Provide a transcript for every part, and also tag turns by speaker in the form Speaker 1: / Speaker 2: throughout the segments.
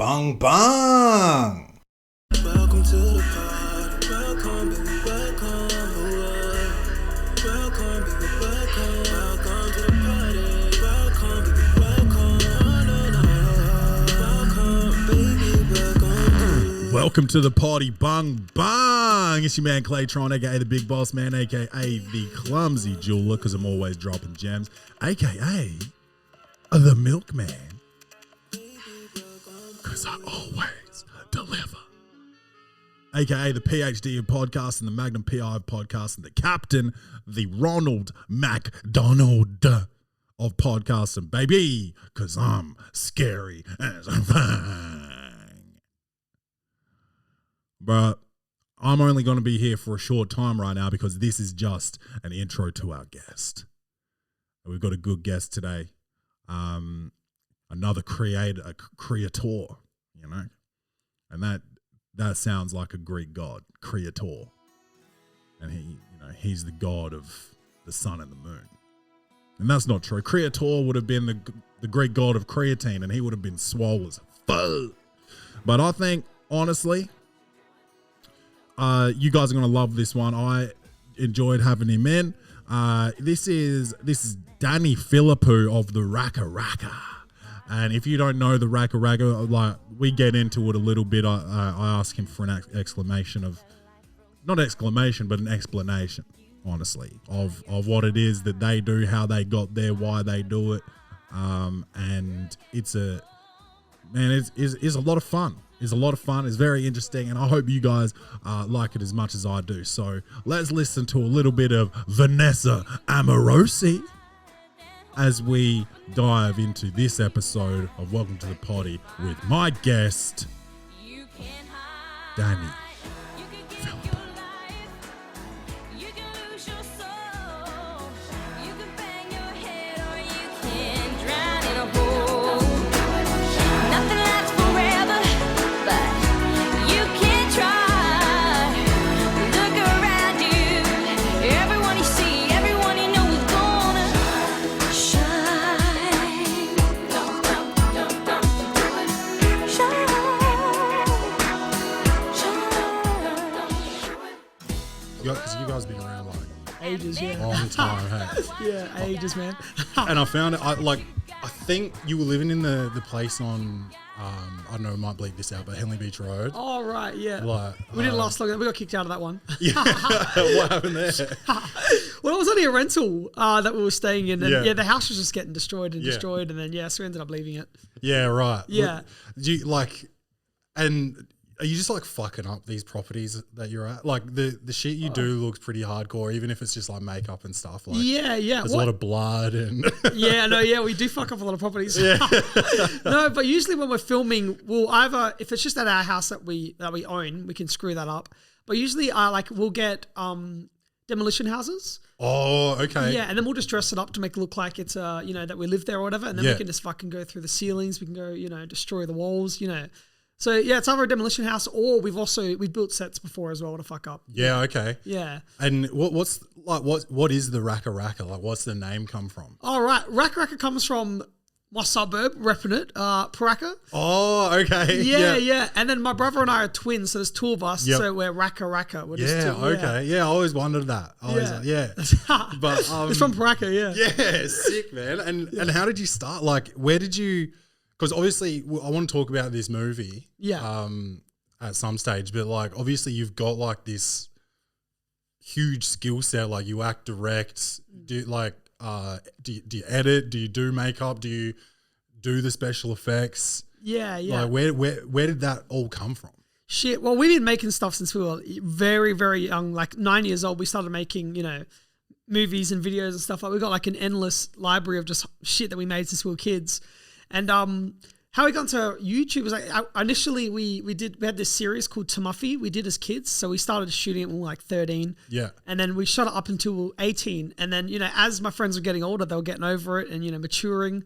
Speaker 1: Bang bang!
Speaker 2: Welcome to the party. Welcome, baby, welcome. Welcome, baby, welcome. Welcome to the party. Welcome, baby, welcome. Welcome, baby, welcome.
Speaker 3: Welcome to the party, bang bang. It's your man Claytron, aka the Big Boss Man, aka the Clumsy Jeweler, because I'm always dropping gems, aka the Milkman, because I always deliver, aka the PhD of podcast and the Magnum PI of podcast and the Captain, the Ronald McDonald of podcasting, baby, because I'm scary as a fang. But I'm only going to be here for a short time right now because this is just an intro to our guest. We've got a good guest today. Another creator, you know, and that sounds like a Greek god, creator, and he's the god of the sun and the moon, and that's not true. Creator would have been the Greek god of creatine, and he would have been swole as fuck. But I think honestly, you guys are gonna love this one. I enjoyed having him in. This is Danny Philippou of the Racka Racka. And if you don't know the Racka Racka, like, we get into it a little bit. I ask him for an explanation, honestly, of what it is that they do, how they got there, why they do it. And it's a lot of fun. It's a lot of fun. It's very interesting, and I hope you guys like it as much as I do. So let's listen to a little bit of Vanessa Amorosi as we dive into this episode of Welcome to the Poddy with my guest, Danny Philippou. Because you guys been around like
Speaker 4: ages, yeah.
Speaker 3: Long time, hey?
Speaker 4: Yeah, ages, man.
Speaker 3: And I found it, I think you were living in the place on, I don't know, I might bleep this out, but Henley Beach Road.
Speaker 4: Oh, right, yeah.
Speaker 3: Like,
Speaker 4: we didn't last long. We got kicked out of that one.
Speaker 3: Yeah, what happened there?
Speaker 4: Well, it was only a rental that we were staying in. And
Speaker 3: Yeah.
Speaker 4: the house was just getting destroyed. And then, so we ended up leaving it.
Speaker 3: Yeah, right.
Speaker 4: Yeah.
Speaker 3: Do you, like, and are you just like fucking up these properties that you're at? Like the shit you do looks pretty hardcore, even if it's just like makeup and stuff. Like,
Speaker 4: yeah.
Speaker 3: There's a lot of blood and
Speaker 4: we do fuck up a lot of properties. Yeah. No, but usually when we're filming, we'll either, if it's just at our house that we own, we can screw that up. But usually we'll get demolition houses.
Speaker 3: Oh, okay.
Speaker 4: Yeah, and then we'll just dress it up to make it look like it's that we live there or whatever, and then we can just fucking go through the ceilings. We can go destroy the walls. So yeah, it's either a demolition house or we've built sets before as well to fuck up.
Speaker 3: Yeah, okay.
Speaker 4: Yeah.
Speaker 3: And what is the Racka Racka? Like, what's the name come from?
Speaker 4: All right, Racka Racka comes from my suburb, repping it, Parham.
Speaker 3: Oh, okay.
Speaker 4: Yeah. And then my brother and I are twins, so there's two of us.
Speaker 3: Yep.
Speaker 4: So we're Racka Racka. We're
Speaker 3: Okay. Yeah, I always wondered that. But
Speaker 4: it's from Parham, yeah.
Speaker 3: Yeah, sick, man. And how did you start? Like, where did you? Because obviously, I want to talk about this movie.
Speaker 4: Yeah.
Speaker 3: At some stage, but like, obviously, you've got like this huge skill set. Like, you act, direct. Do you edit? Do you do makeup? Do you do the special effects?
Speaker 4: Yeah.
Speaker 3: Like, where did that all come from?
Speaker 4: Shit. Well, we've been making stuff since we were very, very young. Like 9 years old, we started making movies and videos and stuff. Like, we got like an endless library of just shit that we made since we were kids. And how we got into YouTube was like, initially we had this series called Tamuffy we did as kids. So we started shooting it when we were like 13.
Speaker 3: Yeah.
Speaker 4: And then we shot it up until 18. And then, as my friends were getting older, they were getting over it and, maturing.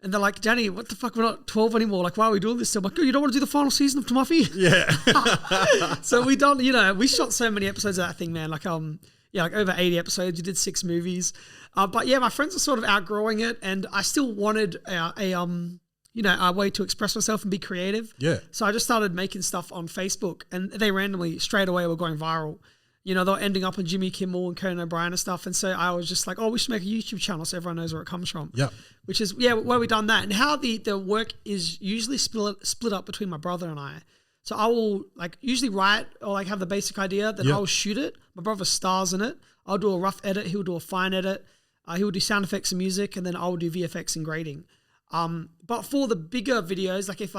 Speaker 4: And they're like, Danny, what the fuck? We're not 12 anymore. Like, why are we doing this? So I'm like, oh, you don't want to do the final season of Tamuffy?
Speaker 3: Yeah.
Speaker 4: So we shot so many episodes of that thing, man. Like over 80 episodes. You did 6 movies. But yeah, my friends are sort of outgrowing it, and I still wanted a a way to express myself and be creative.
Speaker 3: Yeah.
Speaker 4: So I just started making stuff on Facebook, and they randomly straight away were going viral. They're ending up on Jimmy Kimmel and Conan O'Brien and stuff. And so I was just like, oh, we should make a YouTube channel so everyone knows where it comes from.
Speaker 3: Yeah.
Speaker 4: Which is, where we done that. And how the work is usually split up between my brother and I. So I will usually write or have the basic idea, then I'll shoot it. My brother stars in it. I'll do a rough edit. He'll do a fine edit. He will do sound effects and music, and then I'll do VFX and grading. But for the bigger videos, if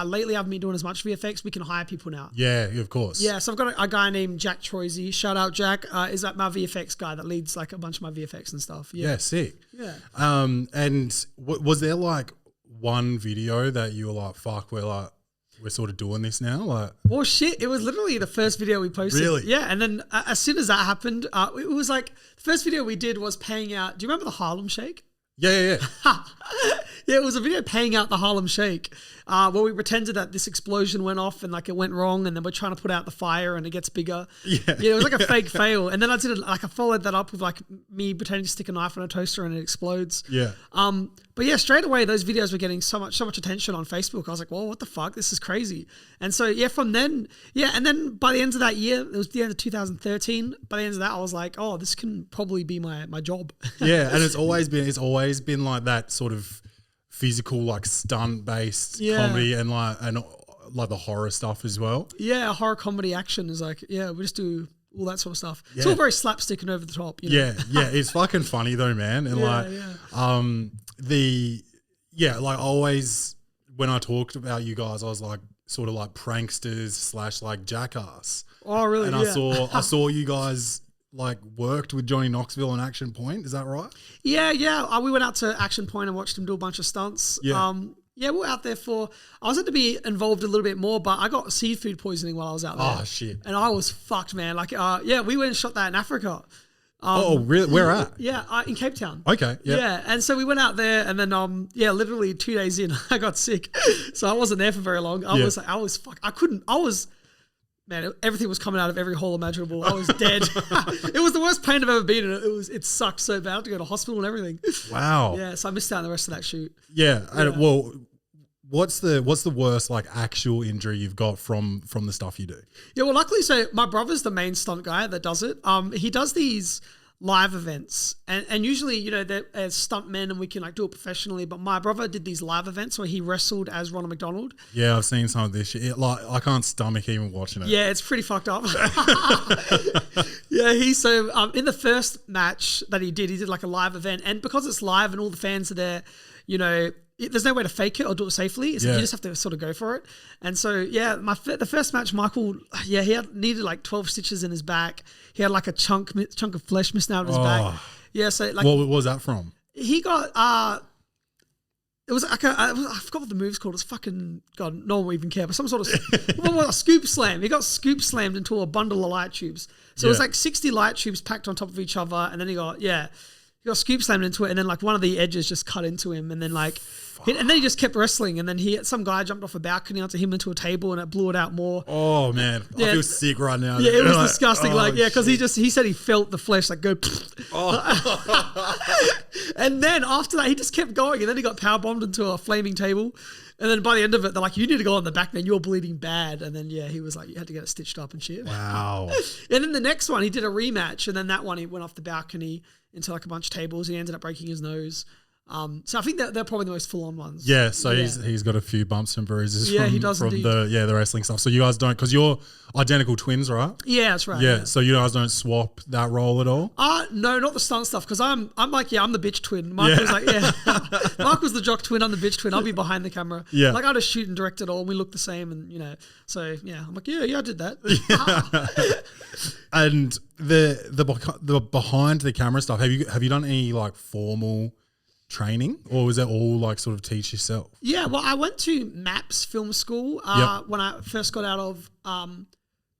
Speaker 4: lately I've been doing as much VFX, we can hire people now.
Speaker 3: Yeah, of course.
Speaker 4: Yeah, so I've got a guy named Jack Troisy. Shout out Jack. Is that my VFX guy that leads a bunch of my VFX and stuff?
Speaker 3: Yeah, sick.
Speaker 4: Yeah.
Speaker 3: And was there one video that you were like, fuck, we're sort of doing this now?
Speaker 4: Well, shit, it was literally the first video we posted.
Speaker 3: Really?
Speaker 4: Yeah, and then as soon as that happened, it was the first video we did was paying out. Do you remember the Harlem Shake?
Speaker 3: Yeah.
Speaker 4: Yeah, it was a video paying out the Harlem Shake, where we pretended that this explosion went off and it went wrong, and then we're trying to put out the fire and it gets bigger.
Speaker 3: Yeah,
Speaker 4: it was a fake fail, and then I did it I followed that up with me pretending to stick a knife on a toaster and it explodes.
Speaker 3: Yeah.
Speaker 4: But yeah, straight away those videos were getting so much attention on Facebook. I was like, well, what the fuck? This is crazy. And so from then, and then by the end of that year, it was the end of 2013. By the end of that, I was like, oh, this can probably be my job.
Speaker 3: Yeah, and it's always been like that sort of physical, stunt based comedy and the horror stuff as well.
Speaker 4: Yeah, horror comedy action is we just do all that sort of stuff. It's all very slapstick and over the top.
Speaker 3: Yeah, it's fucking funny though, man. And always when I talked about you guys, I was sort of pranksters / jackass.
Speaker 4: Oh, really?
Speaker 3: And I saw you guys worked with Johnny Knoxville on Action Point. Is that right?
Speaker 4: Yeah. We went out to Action Point and watched him do a bunch of stunts.
Speaker 3: Yeah.
Speaker 4: We were out there I was had to be involved a little bit more, but I got seafood poisoning while I was out there.
Speaker 3: Oh, shit.
Speaker 4: And I was fucked, man. We went and shot that in Africa.
Speaker 3: Oh, really? Where at?
Speaker 4: Yeah, in Cape Town.
Speaker 3: Okay. Yeah.
Speaker 4: Yeah, and so we went out there, and then literally 2 days in, I got sick, so I wasn't there for very long. I was fucked. I couldn't. Man, everything was coming out of every hole imaginable. I was dead. It was the worst pain I've ever been in. It sucked so bad. I had to go to hospital and everything.
Speaker 3: Wow.
Speaker 4: Yeah, so I missed out on the rest of that shoot.
Speaker 3: Yeah. And what's the worst actual injury you've got from the stuff you do?
Speaker 4: Yeah, well, luckily, so my brother's the main stunt guy that does it. He does these live events, and usually, they're as stunt men and we can do it professionally, but my brother did these live events where he wrestled as Ronald McDonald.
Speaker 3: Yeah, I've seen some of this shit. I can't stomach even watching it.
Speaker 4: Yeah, it's pretty fucked up. Yeah, in the first match that he did a live event, and because it's live and all the fans are there, there's no way to fake it or do it safely. So you just have to sort of go for it. And so, the first match, Michael, he needed 12 stitches in his back. He had a chunk of flesh missing out of his back. Yeah, so
Speaker 3: what was that from?
Speaker 4: He got, it was I forgot what the move's called. It's fucking, God, no one will even care, but some sort of, a scoop slam. He got scoop slammed into a bundle of light tubes. So it was 60 light tubes packed on top of each other. And then he got scoop slammed into it, and then one of the edges just cut into him, and then and then he just kept wrestling, and then some guy jumped off a balcony onto him into a table, and it blew it out more.
Speaker 3: Oh man, I feel sick right now.
Speaker 4: Yeah, it was disgusting. Because he said he felt the flesh go. And then after that, he just kept going, and then he got power bombed into a flaming table. And then by the end of it, they're like, you need to go on the back, man. You're bleeding bad. And then, he was like, you had to get it stitched up and shit.
Speaker 3: Wow.
Speaker 4: And then the next one, he did a rematch. And then that one, he went off the balcony into a bunch of tables. He ended up breaking his nose. So I think that they're probably the most full-on ones.
Speaker 3: Yeah, so he's got a few bumps and bruises
Speaker 4: he does
Speaker 3: from
Speaker 4: indeed.
Speaker 3: the wrestling stuff. So you guys don't, because you're identical twins, right?
Speaker 4: Yeah, that's right.
Speaker 3: Yeah, so you guys don't swap that role at all?
Speaker 4: No, not the stunt stuff, because I'm the bitch twin. Mark was Mark was the jock twin, I'm the bitch twin. I'll be behind the camera. Yeah. I just shoot and direct it all, and we look the same, and so I'm like, yeah, I did that.
Speaker 3: And the behind the camera stuff, have you done any formal training, or was that all sort of teach yourself?
Speaker 4: Yeah, well, I went to MAPS film school when I first got out of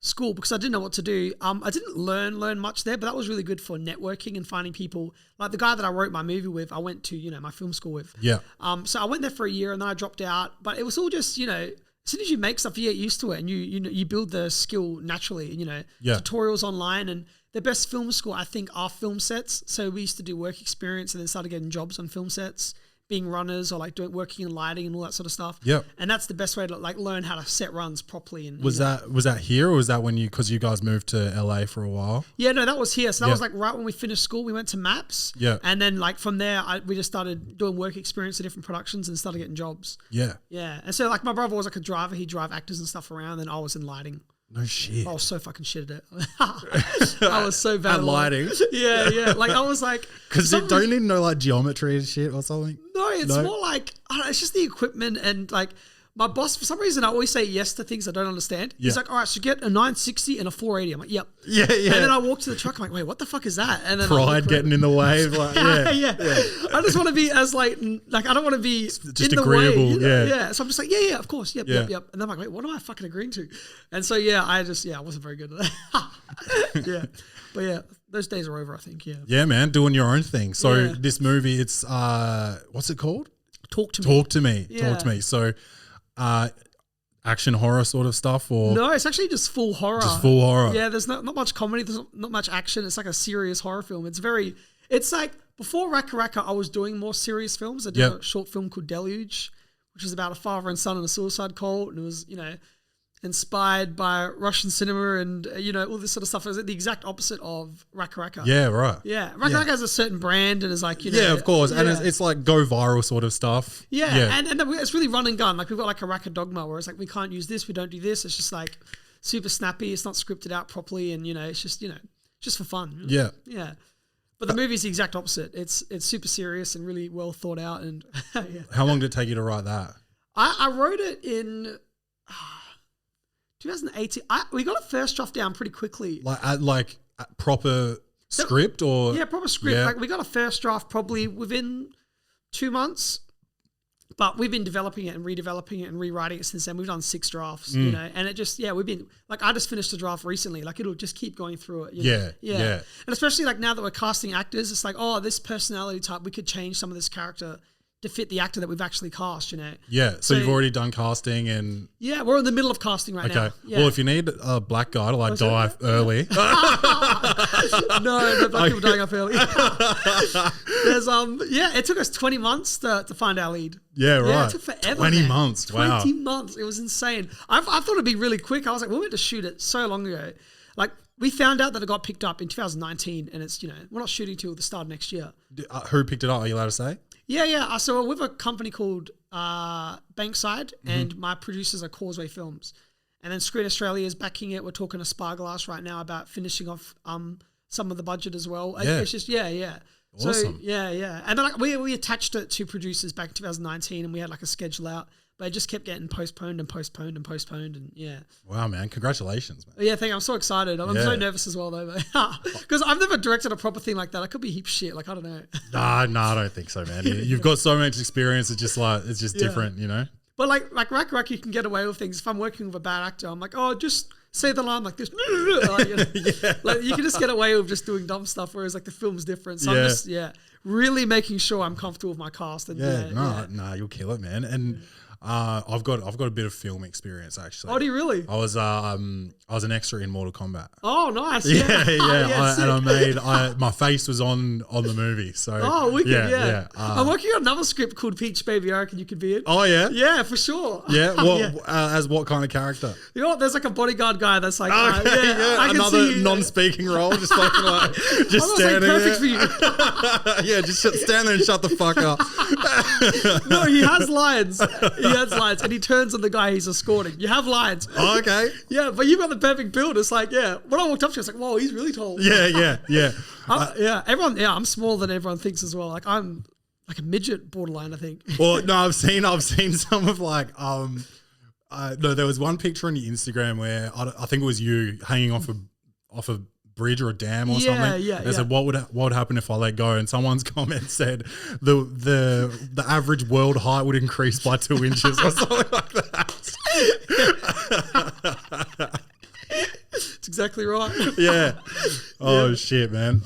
Speaker 4: school, because I didn't know what to do. I didn't learn much there, but that was really good for networking and finding people. Like the guy that I wrote my movie with, I went to my film school with. Yeah. So I went there for a year, and then I dropped out. But it was all just as soon as you make stuff, you get used to it, and you build the skill naturally. Tutorials online, and the best film school, I think, are film sets. So we used to do work experience and then started getting jobs on film sets, being runners or like working in lighting and all that sort of stuff.
Speaker 3: Yep.
Speaker 4: And that's the best way to like learn how to set runs properly. And
Speaker 3: Was that here, or was that when because you guys moved to LA for a while?
Speaker 4: Yeah, no, that was here. So that
Speaker 3: Yeah.
Speaker 4: was like right when we finished school. We went to Maps.
Speaker 3: Yeah.
Speaker 4: And then like from there, we just started doing work experience at different productions and started getting jobs.
Speaker 3: Yeah.
Speaker 4: Yeah. And so like my brother was like a driver. He'd drive actors and stuff around, and I was in lighting.
Speaker 3: No shit.
Speaker 4: I was so fucking shit at it. I was so bad
Speaker 3: At lighting.
Speaker 4: Yeah, yeah. Like I was like,
Speaker 3: Because you don't need to know like geometry and shit or something.
Speaker 4: no, it's more like I don't know, it's just the equipment and like my boss. For some reason, I always say yes to things I don't understand. He's
Speaker 3: Yeah.
Speaker 4: like, all right, so get a 960 and a 480. I'm like, yep.
Speaker 3: Yeah, yeah.
Speaker 4: And then I walk to the truck. I'm like, wait, what the fuck is that? And then
Speaker 3: Pride getting in the way. Like,
Speaker 4: yeah,
Speaker 3: yeah.
Speaker 4: yeah. I just want to be as like I don't want to be
Speaker 3: Just
Speaker 4: in the
Speaker 3: agreeable,
Speaker 4: way. You know?
Speaker 3: yeah.
Speaker 4: Yeah. So I'm just like, yeah, of course, yep,
Speaker 3: Yeah.
Speaker 4: yep. And then I'm like, wait, what am I fucking agreeing to? And so yeah, I wasn't very good at that. Yeah, but yeah, those days are over. I think. Yeah.
Speaker 3: Yeah, man, doing your own thing. So
Speaker 4: Yeah.
Speaker 3: this movie, it's what's it called?
Speaker 4: Talk to me.
Speaker 3: Talk to me.
Speaker 4: Yeah.
Speaker 3: Talk to me. So action horror sort of stuff, or
Speaker 4: No, it's actually just full horror.
Speaker 3: just full horror?
Speaker 4: Yeah, there's not much comedy. There's not much action. It's like a serious horror film. It's like before Racka Racka, I was doing more serious films. I did
Speaker 3: Yep.
Speaker 4: a short film called Deluge, which was about a father and son in a suicide cult, and it was inspired by Russian cinema and all this sort of stuff. It was the exact opposite of Racka Racka.
Speaker 3: Yeah, right.
Speaker 4: Yeah, Racka Racka has a certain brand and is like
Speaker 3: Yeah, of course. And
Speaker 4: yeah.
Speaker 3: it's like go viral sort of stuff.
Speaker 4: Yeah, and it's really run and gun. Like we've got like a Racka dogma where it's like we can't use this, we don't do this. It's just like super snappy. It's not scripted out properly, and it's just for fun.
Speaker 3: Yeah.
Speaker 4: Yeah. But the movie's the exact opposite. It's super serious and really well thought out. And yeah.
Speaker 3: How long did it take you to write that?
Speaker 4: I wrote it in 2018. We got a first draft down pretty quickly.
Speaker 3: Like proper script or
Speaker 4: Yeah, proper script.
Speaker 3: Yeah.
Speaker 4: Like we got a first draft probably within 2 months. But we've been developing it and redeveloping it and rewriting it since then. We've done 6 drafts, and it just, we've been, like, I just finished a draft recently. Like, it'll just keep going through it.
Speaker 3: Yeah.
Speaker 4: And especially, like, now that we're casting actors, it's like, oh, this personality type, we could change some of this character to fit the actor that we've actually cast,
Speaker 3: Yeah. So you've already done casting and
Speaker 4: Yeah, we're in the middle of casting right now.
Speaker 3: okay.
Speaker 4: Yeah.
Speaker 3: Well, if you need a black guy to like die early,
Speaker 4: no black people dying off early. There's it took us 20 months to find our lead.
Speaker 3: yeah, right.
Speaker 4: Yeah, it took forever.
Speaker 3: 20
Speaker 4: man.
Speaker 3: months. Wow.
Speaker 4: 20 months. It was insane. I thought it'd be really quick. I was like, we went to shoot it so long ago. Like, we found out that it got picked up in 2019, and it's, we're not shooting till the start of next year.
Speaker 3: Who picked it up? Are you allowed to say?
Speaker 4: Yeah. So we're with a company called Bankside,
Speaker 3: Mm-hmm.
Speaker 4: and my producers are Causeway Films. And then Screen Australia is backing it. We're talking to Spyglass right now about finishing off some of the budget as well.
Speaker 3: Yeah.
Speaker 4: It's just, yeah.
Speaker 3: Awesome.
Speaker 4: So, yeah. And then like, we attached it to producers back in 2019, and we had like a schedule out. But it just kept getting postponed, and yeah.
Speaker 3: Wow, man. Congratulations, man.
Speaker 4: Yeah, I'm so excited. I'm
Speaker 3: Yeah.
Speaker 4: so nervous as well, though, because I've never directed a proper thing like that. I could be heap shit. Like, I don't know.
Speaker 3: No, I don't think so, man. You've got so much experience. It's just like, it's just different,
Speaker 4: But like Racka Racka, you can get away with things. If I'm working with a bad actor, I'm like, oh, just say the line like this. Like, like, you can just get away with just doing dumb stuff, whereas like the film's different. So I'm
Speaker 3: Yeah.
Speaker 4: just, really making sure I'm comfortable with my cast. And
Speaker 3: No, you'll kill it, man. And I've got a bit of film experience actually.
Speaker 4: Oh, do you really?
Speaker 3: I was an extra in Mortal Kombat.
Speaker 4: Oh, nice.
Speaker 3: Yeah.
Speaker 4: sick.
Speaker 3: And my face was on the movie. So
Speaker 4: Oh, wicked, yeah.
Speaker 3: Uh,
Speaker 4: I'm working on another script called Peach Baby. I reckon you could be in.
Speaker 3: oh yeah.
Speaker 4: Yeah, for sure.
Speaker 3: Yeah. Well,
Speaker 4: Yeah.
Speaker 3: as what kind of character?
Speaker 4: You know what? There's like a bodyguard guy that's like,
Speaker 3: Okay,
Speaker 4: I can
Speaker 3: another
Speaker 4: see you.
Speaker 3: non-speaking role, just fucking like just
Speaker 4: I'm not saying
Speaker 3: standing
Speaker 4: perfect
Speaker 3: there.
Speaker 4: for you.
Speaker 3: Yeah, just stand there and shut the fuck up.
Speaker 4: No, he has lines. And he turns on the guy he's escorting. You have lines.
Speaker 3: Oh, okay.
Speaker 4: Yeah, but you've got the perfect build. It's like, when I walked up to you, I was like, whoa, he's really tall.
Speaker 3: Yeah.
Speaker 4: I'm smaller than everyone thinks as well. Like, I'm like a midget borderline, I think.
Speaker 3: Well, no, I've seen some of like no, there was one picture on your Instagram where I think it was you hanging off a bridge or a dam or something.
Speaker 4: Yeah.
Speaker 3: They said, what would happen if I let go? And someone's comment said the average world height would increase by 2 inches or something like that.
Speaker 4: That's exactly right.
Speaker 3: Yeah. Oh shit, man.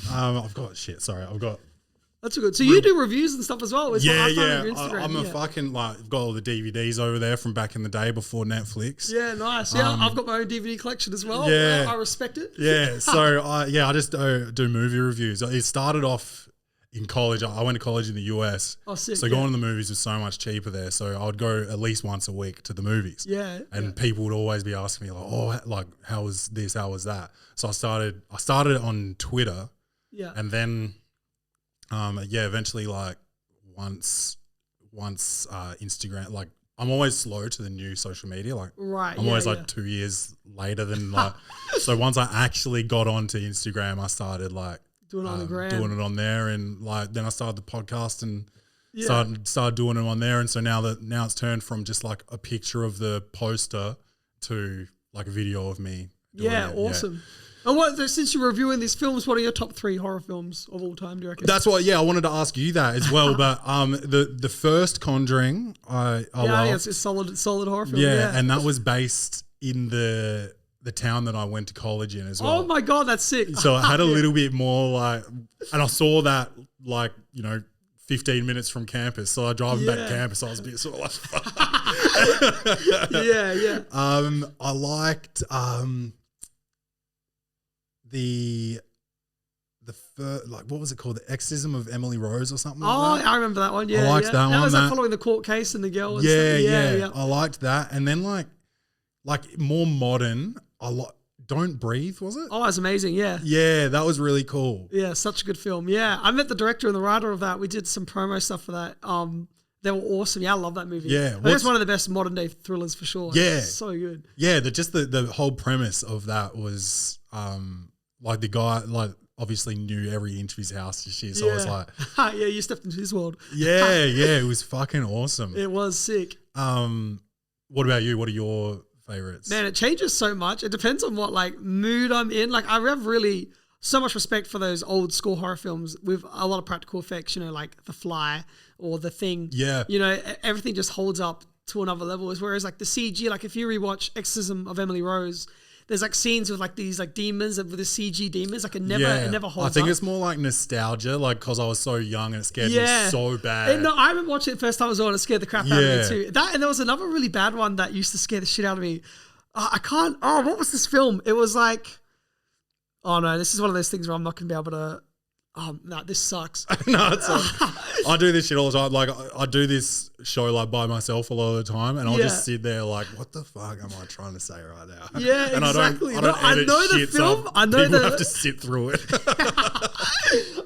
Speaker 4: That's good. So you do reviews and stuff as well. It's
Speaker 3: Yeah.
Speaker 4: what I found on your Instagram.
Speaker 3: I'm a fucking I've got all the DVDs over there from back in the day before Netflix.
Speaker 4: Yeah, nice. Yeah, I've got my own DVD collection as well.
Speaker 3: Yeah.
Speaker 4: I respect it.
Speaker 3: Yeah, so I just do movie reviews. It started off in college, I went to college in the US.
Speaker 4: Oh, sick,
Speaker 3: so
Speaker 4: yeah.
Speaker 3: going to the movies was so much cheaper there. So I would go at least once a week to the movies.
Speaker 4: Yeah.
Speaker 3: And people would always be asking me like, oh, like how was this? How was that? So I started on Twitter.
Speaker 4: Yeah.
Speaker 3: And then, eventually like once Instagram, like I'm always slow to the new social media. Like
Speaker 4: Right.
Speaker 3: I'm always like 2 years later than like, so once I actually got onto Instagram, I started like,
Speaker 4: doing it on the gram.
Speaker 3: doing it on there, and like then I started the podcast and
Speaker 4: Yeah.
Speaker 3: started doing it on there, and so now it's turned from just like a picture of the poster to like a video of me. Doing
Speaker 4: Yeah,
Speaker 3: it.
Speaker 4: awesome. And since you're reviewing these films, what are your top 3 horror films of all time? Do you reckon?
Speaker 3: That's what. Yeah, I wanted to ask you that as well. But the first Conjuring, I loved.
Speaker 4: It's solid horror film.
Speaker 3: Yeah, and that was based in the town that I went to college in as well.
Speaker 4: Oh my god, that's sick.
Speaker 3: So I had a little bit more like, and I saw that like 15 minutes from campus. So I drive back to campus. I was a bit sort of like, fuck.
Speaker 4: Yeah.
Speaker 3: I liked the first, like, what was it called? The Exorcism of Emily Rose or something like that.
Speaker 4: I remember that one. Yeah,
Speaker 3: I liked that one.
Speaker 4: That was
Speaker 3: That-
Speaker 4: following the court case and the girl. And
Speaker 3: Yeah,
Speaker 4: stuff.
Speaker 3: yeah. I liked that. And then like more modern, Don't Breathe, was it?
Speaker 4: Oh, it's amazing. Yeah.
Speaker 3: Yeah, that was really cool.
Speaker 4: Yeah, such a good film. Yeah, I met the director and the writer of that. We did some promo stuff for that. They were awesome. Yeah, I love that movie.
Speaker 3: Yeah,
Speaker 4: I think it's one of the best modern day thrillers for sure.
Speaker 3: Yeah.
Speaker 4: It's so good.
Speaker 3: Yeah, the whole premise of that was like the guy like obviously knew every inch of his house and shit. So I was like,
Speaker 4: yeah, you stepped into his world.
Speaker 3: yeah, it was fucking awesome.
Speaker 4: It was sick.
Speaker 3: What about you? What are your favorites?
Speaker 4: Man, it changes so much. It depends on what like mood I'm in. Like I have really so much respect for those old school horror films with a lot of practical effects, like The Fly or The Thing.
Speaker 3: Yeah.
Speaker 4: Everything just holds up to another level. Whereas like the CG, like if you rewatch Exorcism of Emily Rose, there's like scenes with like these like demons with the CG demons. Like it never holds up.
Speaker 3: I think it's more like nostalgia, like because I was so young and it scared me so bad.
Speaker 4: No, I remember watching it the first time I was on. It scared the crap out of me too. That and there was another really bad one that used to scare the shit out of me. I can't. Oh, what was this film? It was like. Oh no, this is one of those things where I'm not gonna be able to. Oh no, this sucks.
Speaker 3: No, it's I do this shit all the time. Like I do this show like by myself a lot of the time, and I'll just sit there like, what the fuck am I trying to say right now?
Speaker 4: Yeah,
Speaker 3: and
Speaker 4: exactly.
Speaker 3: I don't edit
Speaker 4: know the
Speaker 3: shit,
Speaker 4: film.
Speaker 3: So
Speaker 4: I know
Speaker 3: people have to sit through it.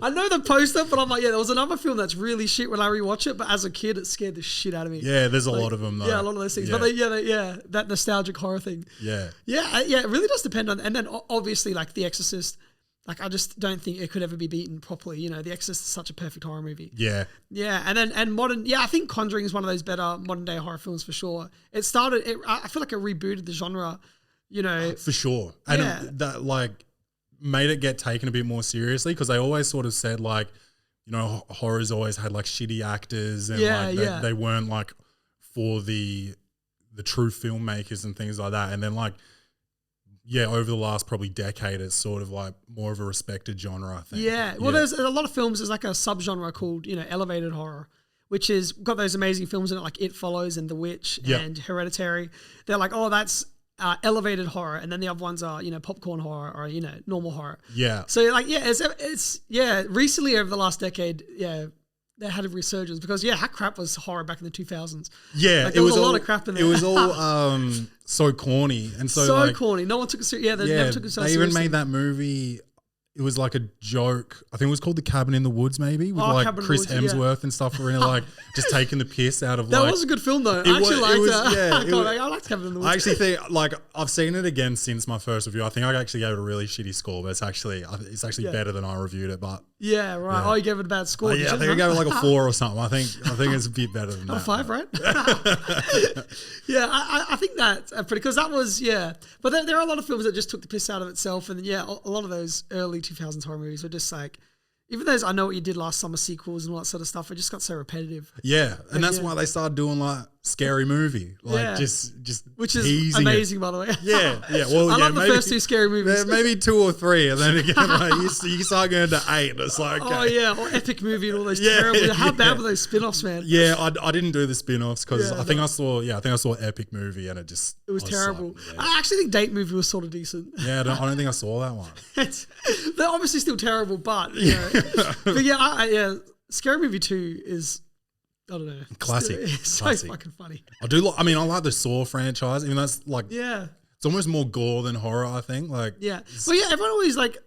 Speaker 4: I know the poster, but I'm like, there was another film that's really shit when I rewatch it. But as a kid, it scared the shit out of me.
Speaker 3: Yeah, there's a lot of them though.
Speaker 4: Yeah, a lot of those things.
Speaker 3: Yeah.
Speaker 4: But that nostalgic horror thing.
Speaker 3: Yeah.
Speaker 4: Yeah, it really does depend on. And then obviously, like The Exorcist. Like I just don't think it could ever be beaten properly. The Exorcist is such a perfect horror movie.
Speaker 3: Yeah.
Speaker 4: Yeah, and modern. Yeah, I think Conjuring is one of those better modern day horror films for sure. I feel like it rebooted the genre.
Speaker 3: For sure, and that like made it get taken a bit more seriously because they always sort of said like, horror's always had like shitty actors and they weren't like for the true filmmakers and things like that. And then like. Yeah, over the last probably decade, it's sort of like more of a respected genre, I think.
Speaker 4: Yeah, well, there's a lot of films. There's like a subgenre called elevated horror, which is got those amazing films in it, like It Follows and The Witch and Hereditary. They're like, oh, that's elevated horror, and then the other ones are popcorn horror or normal horror.
Speaker 3: Yeah.
Speaker 4: So like it's recently over the last decade, they had a resurgence because how crap was horror back in the 2000s.
Speaker 3: Yeah,
Speaker 4: like, there was a lot of crap in there.
Speaker 3: It was all so corny and so
Speaker 4: corny. No one took it seriously. Yeah, they never took it so
Speaker 3: they
Speaker 4: seriously.
Speaker 3: even made that movie. It was like a joke. I think it was called The Cabin in the Woods, maybe with like Chris Hemsworth and stuff. Were in like just taking the piss out of
Speaker 4: that was a good film though. I actually liked it. I liked Cabin in the Woods.
Speaker 3: I actually think like I've seen it again since my first review. I think I actually gave it a really shitty score, but it's actually better than I reviewed it. But
Speaker 4: yeah, right. Oh, you gave it a bad score.
Speaker 3: I think I gave it like a 4 or something. I think it's a bit better than that.
Speaker 4: A 5, right? Yeah, I think that's pretty because that was But there are a lot of films that just took the piss out of itself, and a lot of those early 2000s horror movies were just like, even those I Know What You Did Last Summer sequels and all that sort of stuff, it just got so repetitive.
Speaker 3: Yeah, and that's why they started doing like scary movie. Like
Speaker 4: Yeah.
Speaker 3: just
Speaker 4: Which is
Speaker 3: teasing
Speaker 4: amazing, by the way.
Speaker 3: It. Yeah. Well,
Speaker 4: I
Speaker 3: yeah,
Speaker 4: love the
Speaker 3: maybe,
Speaker 4: first 2 scary movies.
Speaker 3: maybe 2 or 3, and then again, like, you start going to 8. And it's like, okay.
Speaker 4: Oh yeah, or Epic Movie and all those
Speaker 3: Yeah,
Speaker 4: terrible. How
Speaker 3: yeah.
Speaker 4: bad were those spin-offs, man?
Speaker 3: Yeah, I didn't do the spin-offs because
Speaker 4: Yeah,
Speaker 3: I think I saw Epic Movie and it was
Speaker 4: It was terrible.
Speaker 3: Like,
Speaker 4: I actually think Date Movie was sort of decent.
Speaker 3: I don't think I saw that one.
Speaker 4: They're obviously still terrible, but you know. But yeah, Scary Movie 2 is, I don't know,
Speaker 3: Classic.
Speaker 4: It's so
Speaker 3: Classic.
Speaker 4: fucking funny.
Speaker 3: I do. I like the Saw franchise. Even that's like
Speaker 4: Yeah,
Speaker 3: it's almost more gore than horror. I think. Like
Speaker 4: yeah. Well, yeah. Everyone always like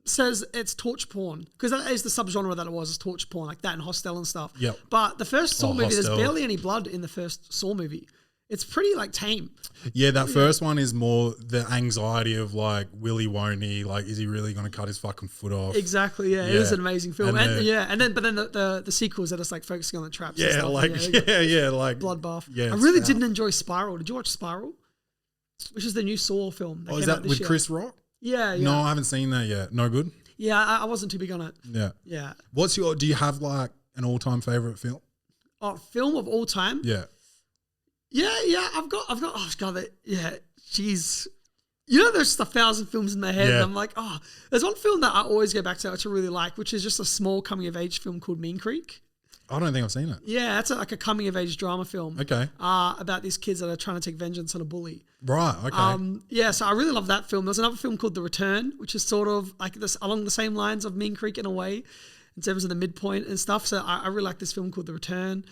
Speaker 4: says it's torture porn because that is the subgenre that it was. Is torture porn like that and Hostel and stuff.
Speaker 3: Yep.
Speaker 4: But the first Saw movie, there's
Speaker 3: Hostel.
Speaker 4: barely any blood in the first Saw movie. It's pretty like tame.
Speaker 3: Yeah, that first one is more the anxiety of like, will he, won't he? Like, is he really going to cut his fucking foot off?
Speaker 4: Exactly. Yeah, it
Speaker 3: Yeah.
Speaker 4: is an amazing film.
Speaker 3: And
Speaker 4: But then the sequels that is like focusing on the traps. and
Speaker 3: Yeah,
Speaker 4: stuff.
Speaker 3: like like
Speaker 4: Bloodbath.
Speaker 3: Yeah,
Speaker 4: I
Speaker 3: it's
Speaker 4: really
Speaker 3: foul.
Speaker 4: didn't enjoy Spiral. Did you watch Spiral? Which is the new Saw film.
Speaker 3: Oh, is
Speaker 4: came
Speaker 3: that
Speaker 4: out this
Speaker 3: with
Speaker 4: year.
Speaker 3: Chris Rock?
Speaker 4: Yeah, yeah.
Speaker 3: No, I haven't seen that yet. No good.
Speaker 4: Yeah, I wasn't too big on it.
Speaker 3: Yeah.
Speaker 4: Yeah.
Speaker 3: Do you have like an all-time favorite film?
Speaker 4: Oh, film of all time?
Speaker 3: Yeah.
Speaker 4: Yeah. I've got. Oh god, yeah. Jeez. You know, there's just 1,000 films in my head,
Speaker 3: Yeah.
Speaker 4: and I'm like, oh, there's one film that I always go back to, which I really like, which is just a small coming of age film called Mean Creek.
Speaker 3: I don't think I've seen it.
Speaker 4: Yeah, it's like a coming of age drama film.
Speaker 3: Okay.
Speaker 4: About these kids that are trying to take vengeance on a bully.
Speaker 3: Right. Okay.
Speaker 4: Yeah, so I really love that film. There's another film called The Return, which is sort of like this along the same lines of Mean Creek in a way, in terms of the midpoint and stuff. So I really like this film called The Return.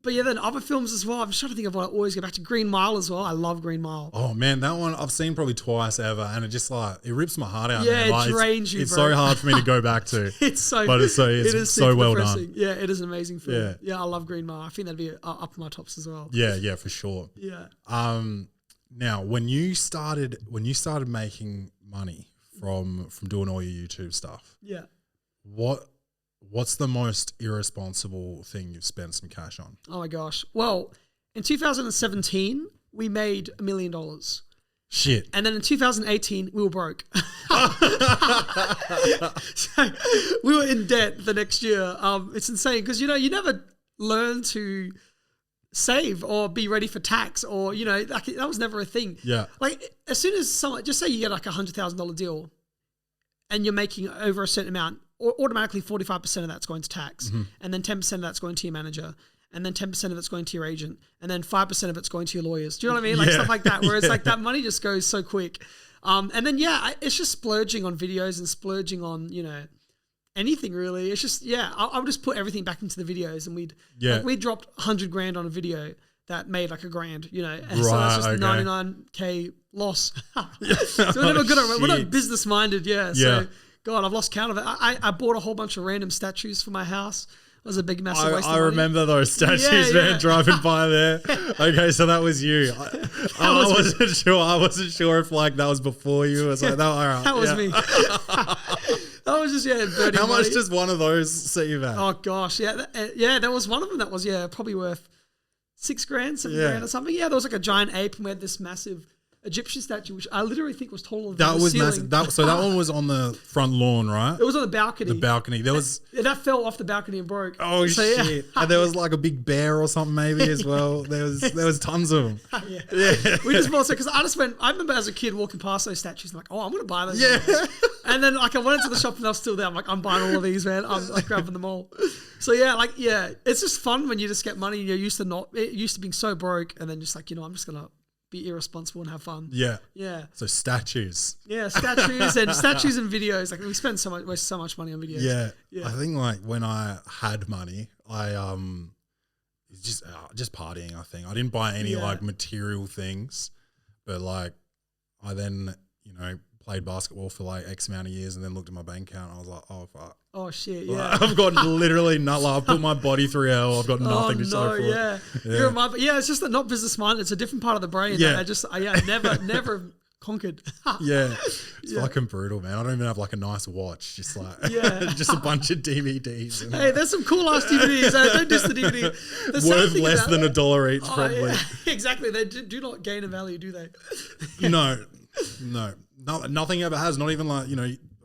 Speaker 4: But yeah, then other films as well. I'm just trying to think of what I always go back to. Green Mile as well. I love Green Mile.
Speaker 3: Oh man, that one I've seen probably twice ever, and it just like it rips my heart out.
Speaker 4: Yeah,
Speaker 3: man.
Speaker 4: it
Speaker 3: Like,
Speaker 4: drains you,
Speaker 3: It's
Speaker 4: bro.
Speaker 3: so hard for me to go back to.
Speaker 4: It's so,
Speaker 3: But it's
Speaker 4: it is
Speaker 3: so
Speaker 4: super
Speaker 3: well
Speaker 4: depressing.
Speaker 3: done.
Speaker 4: Yeah, it is an amazing film.
Speaker 3: Yeah.
Speaker 4: I love Green Mile. I think that'd be up my tops as well.
Speaker 3: Yeah, for sure.
Speaker 4: Yeah.
Speaker 3: Now when you started making money from doing all your YouTube stuff,
Speaker 4: Yeah.
Speaker 3: what's the most irresponsible thing you've spent some cash on?
Speaker 4: Oh my gosh. Well, in 2017, we made $1 million.
Speaker 3: Shit.
Speaker 4: And then in 2018, we were broke. So we were in debt the next year. It's insane because, you know, you never learn to save or be ready for tax or, you know, like, that was never a thing.
Speaker 3: Yeah.
Speaker 4: Like as soon as someone, just say you get like $100,000 deal and you're making over a certain amount, automatically 45% of that's going to tax. And then 10% of that's going to your manager. And then 10% of it's going to your agent. And then 5% of it's going to your lawyers. Do you know what I mean? Like stuff like that, where it's like that money just goes so quick. And then, it's just splurging on videos and splurging on, you know, anything really. It's just, I would just put everything back into the videos and we dropped 100 grand on a video that made like $1,000, you know. And so that's just 99K loss. So we're never good at it. We're not business minded. Yeah. So God, I've lost count of it. I bought a whole bunch of random statues for my house. It was a big, massive waste of money.
Speaker 3: I remember those statues, man, driving by there. Okay, so that was you. I wasn't sure. I wasn't sure if like that was before you. I was like, all right.
Speaker 4: That was me. That was just, burning
Speaker 3: How much
Speaker 4: money.
Speaker 3: does one of those set you back?
Speaker 4: Oh gosh, there was one of them that was probably worth $6 grand, $7 grand or something. Yeah, there was like a giant ape and we had this massive Egyptian statue, which I literally think was taller than
Speaker 3: That
Speaker 4: the
Speaker 3: was
Speaker 4: ceiling.
Speaker 3: massive. So that one was on the front lawn, right?
Speaker 4: It was on the balcony.
Speaker 3: The balcony. There was.
Speaker 4: That fell off the balcony and broke.
Speaker 3: Oh
Speaker 4: So,
Speaker 3: shit! And there was like a big bear or something maybe as well. There was tons of them.
Speaker 4: We just bought it because I remember as a kid walking past those statues and like, oh, I'm gonna buy those.
Speaker 3: Yeah.
Speaker 4: And then like I went into the shop and they were still there. I'm like, I'm buying all of these, man. I'm like grabbing them all. So it's just fun when you just get money and you're used to being so broke and then just like, you know, I'm just gonna be irresponsible and have fun.
Speaker 3: Yeah.
Speaker 4: Yeah.
Speaker 3: So statues.
Speaker 4: Yeah, statues and videos. Like we spend waste so much money on videos.
Speaker 3: Yeah. I think like when I had money, I just partying. I think I didn't buy any like material things, but like I then played basketball for like X amount of years and then looked at my bank account and I was like, oh fuck.
Speaker 4: Oh shit,
Speaker 3: Like, I've got literally not like I've put my body through hell. I've got nothing to show for it.
Speaker 4: It's just that not business minded. It's a different part of the brain that I never conquered.
Speaker 3: It's fucking brutal, man. I don't even have like a nice watch. Just like just a bunch of DVDs. And
Speaker 4: Hey, there's some cool ass DVDs. Don't diss the DVD. The sad
Speaker 3: worth
Speaker 4: thing
Speaker 3: less
Speaker 4: about
Speaker 3: than
Speaker 4: it-
Speaker 3: $1 each,
Speaker 4: Oh,
Speaker 3: probably.
Speaker 4: yeah. Exactly. They do not gain in value, do they?
Speaker 3: No, nothing ever has. Not even like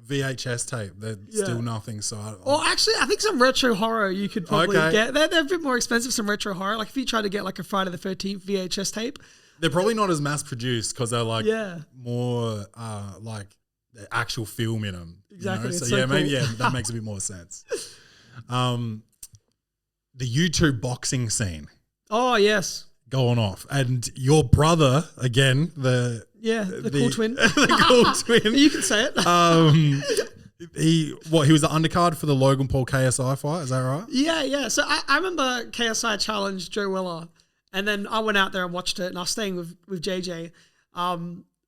Speaker 3: VHS tape. They're still nothing. So
Speaker 4: Or actually, I think some retro horror you could probably
Speaker 3: Okay.
Speaker 4: get. They're a bit more expensive, some retro horror. Like if you try to get like a Friday the 13th VHS tape.
Speaker 3: they're probably not as mass produced because they're like
Speaker 4: Yeah.
Speaker 3: more like the actual film in them.
Speaker 4: Exactly,
Speaker 3: So,
Speaker 4: it's so
Speaker 3: maybe
Speaker 4: cool.
Speaker 3: that makes a bit more sense. The YouTube boxing scene
Speaker 4: Oh, yes.
Speaker 3: going off, and your brother again, the
Speaker 4: Cool twin.
Speaker 3: the cool twin.
Speaker 4: You can say it.
Speaker 3: He was the undercard for the Logan Paul KSI fight. Is that right?
Speaker 4: Yeah. So I remember KSI challenged Joe Weller, and then I went out there and watched it, and I was staying with JJ.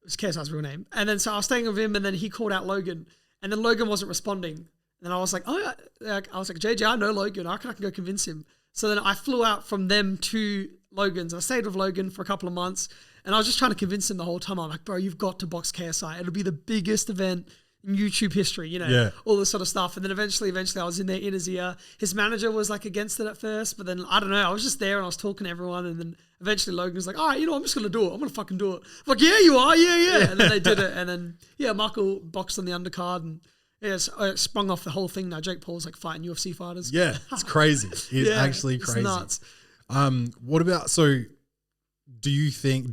Speaker 4: It's KSI's real name. And then so I was staying with him, and then he called out Logan, and then Logan wasn't responding. And I was like, oh, yeah. I was like, JJ, I know Logan. I reckon I can go convince him. So then I flew out from them to Logan's. I stayed with Logan for a couple of months, and I was just trying to convince him the whole time. I'm like, bro, you've got to box KSI. It'll be the biggest event in YouTube history, all this sort of stuff. And then eventually I was in his ear. His manager was like against it at first, but then I don't know. I was just there and I was talking to everyone, and then eventually Logan was like, all right, I'm just going to do it. I'm going to fucking do it. I'm like, yeah, you are. Yeah. And then they did it. And then, Michael boxed on the undercard, and it sprung off the whole thing. Now Jake Paul's like fighting UFC fighters.
Speaker 3: Yeah, it's crazy. It's actually crazy.
Speaker 4: It's nuts.
Speaker 3: What about, so do you think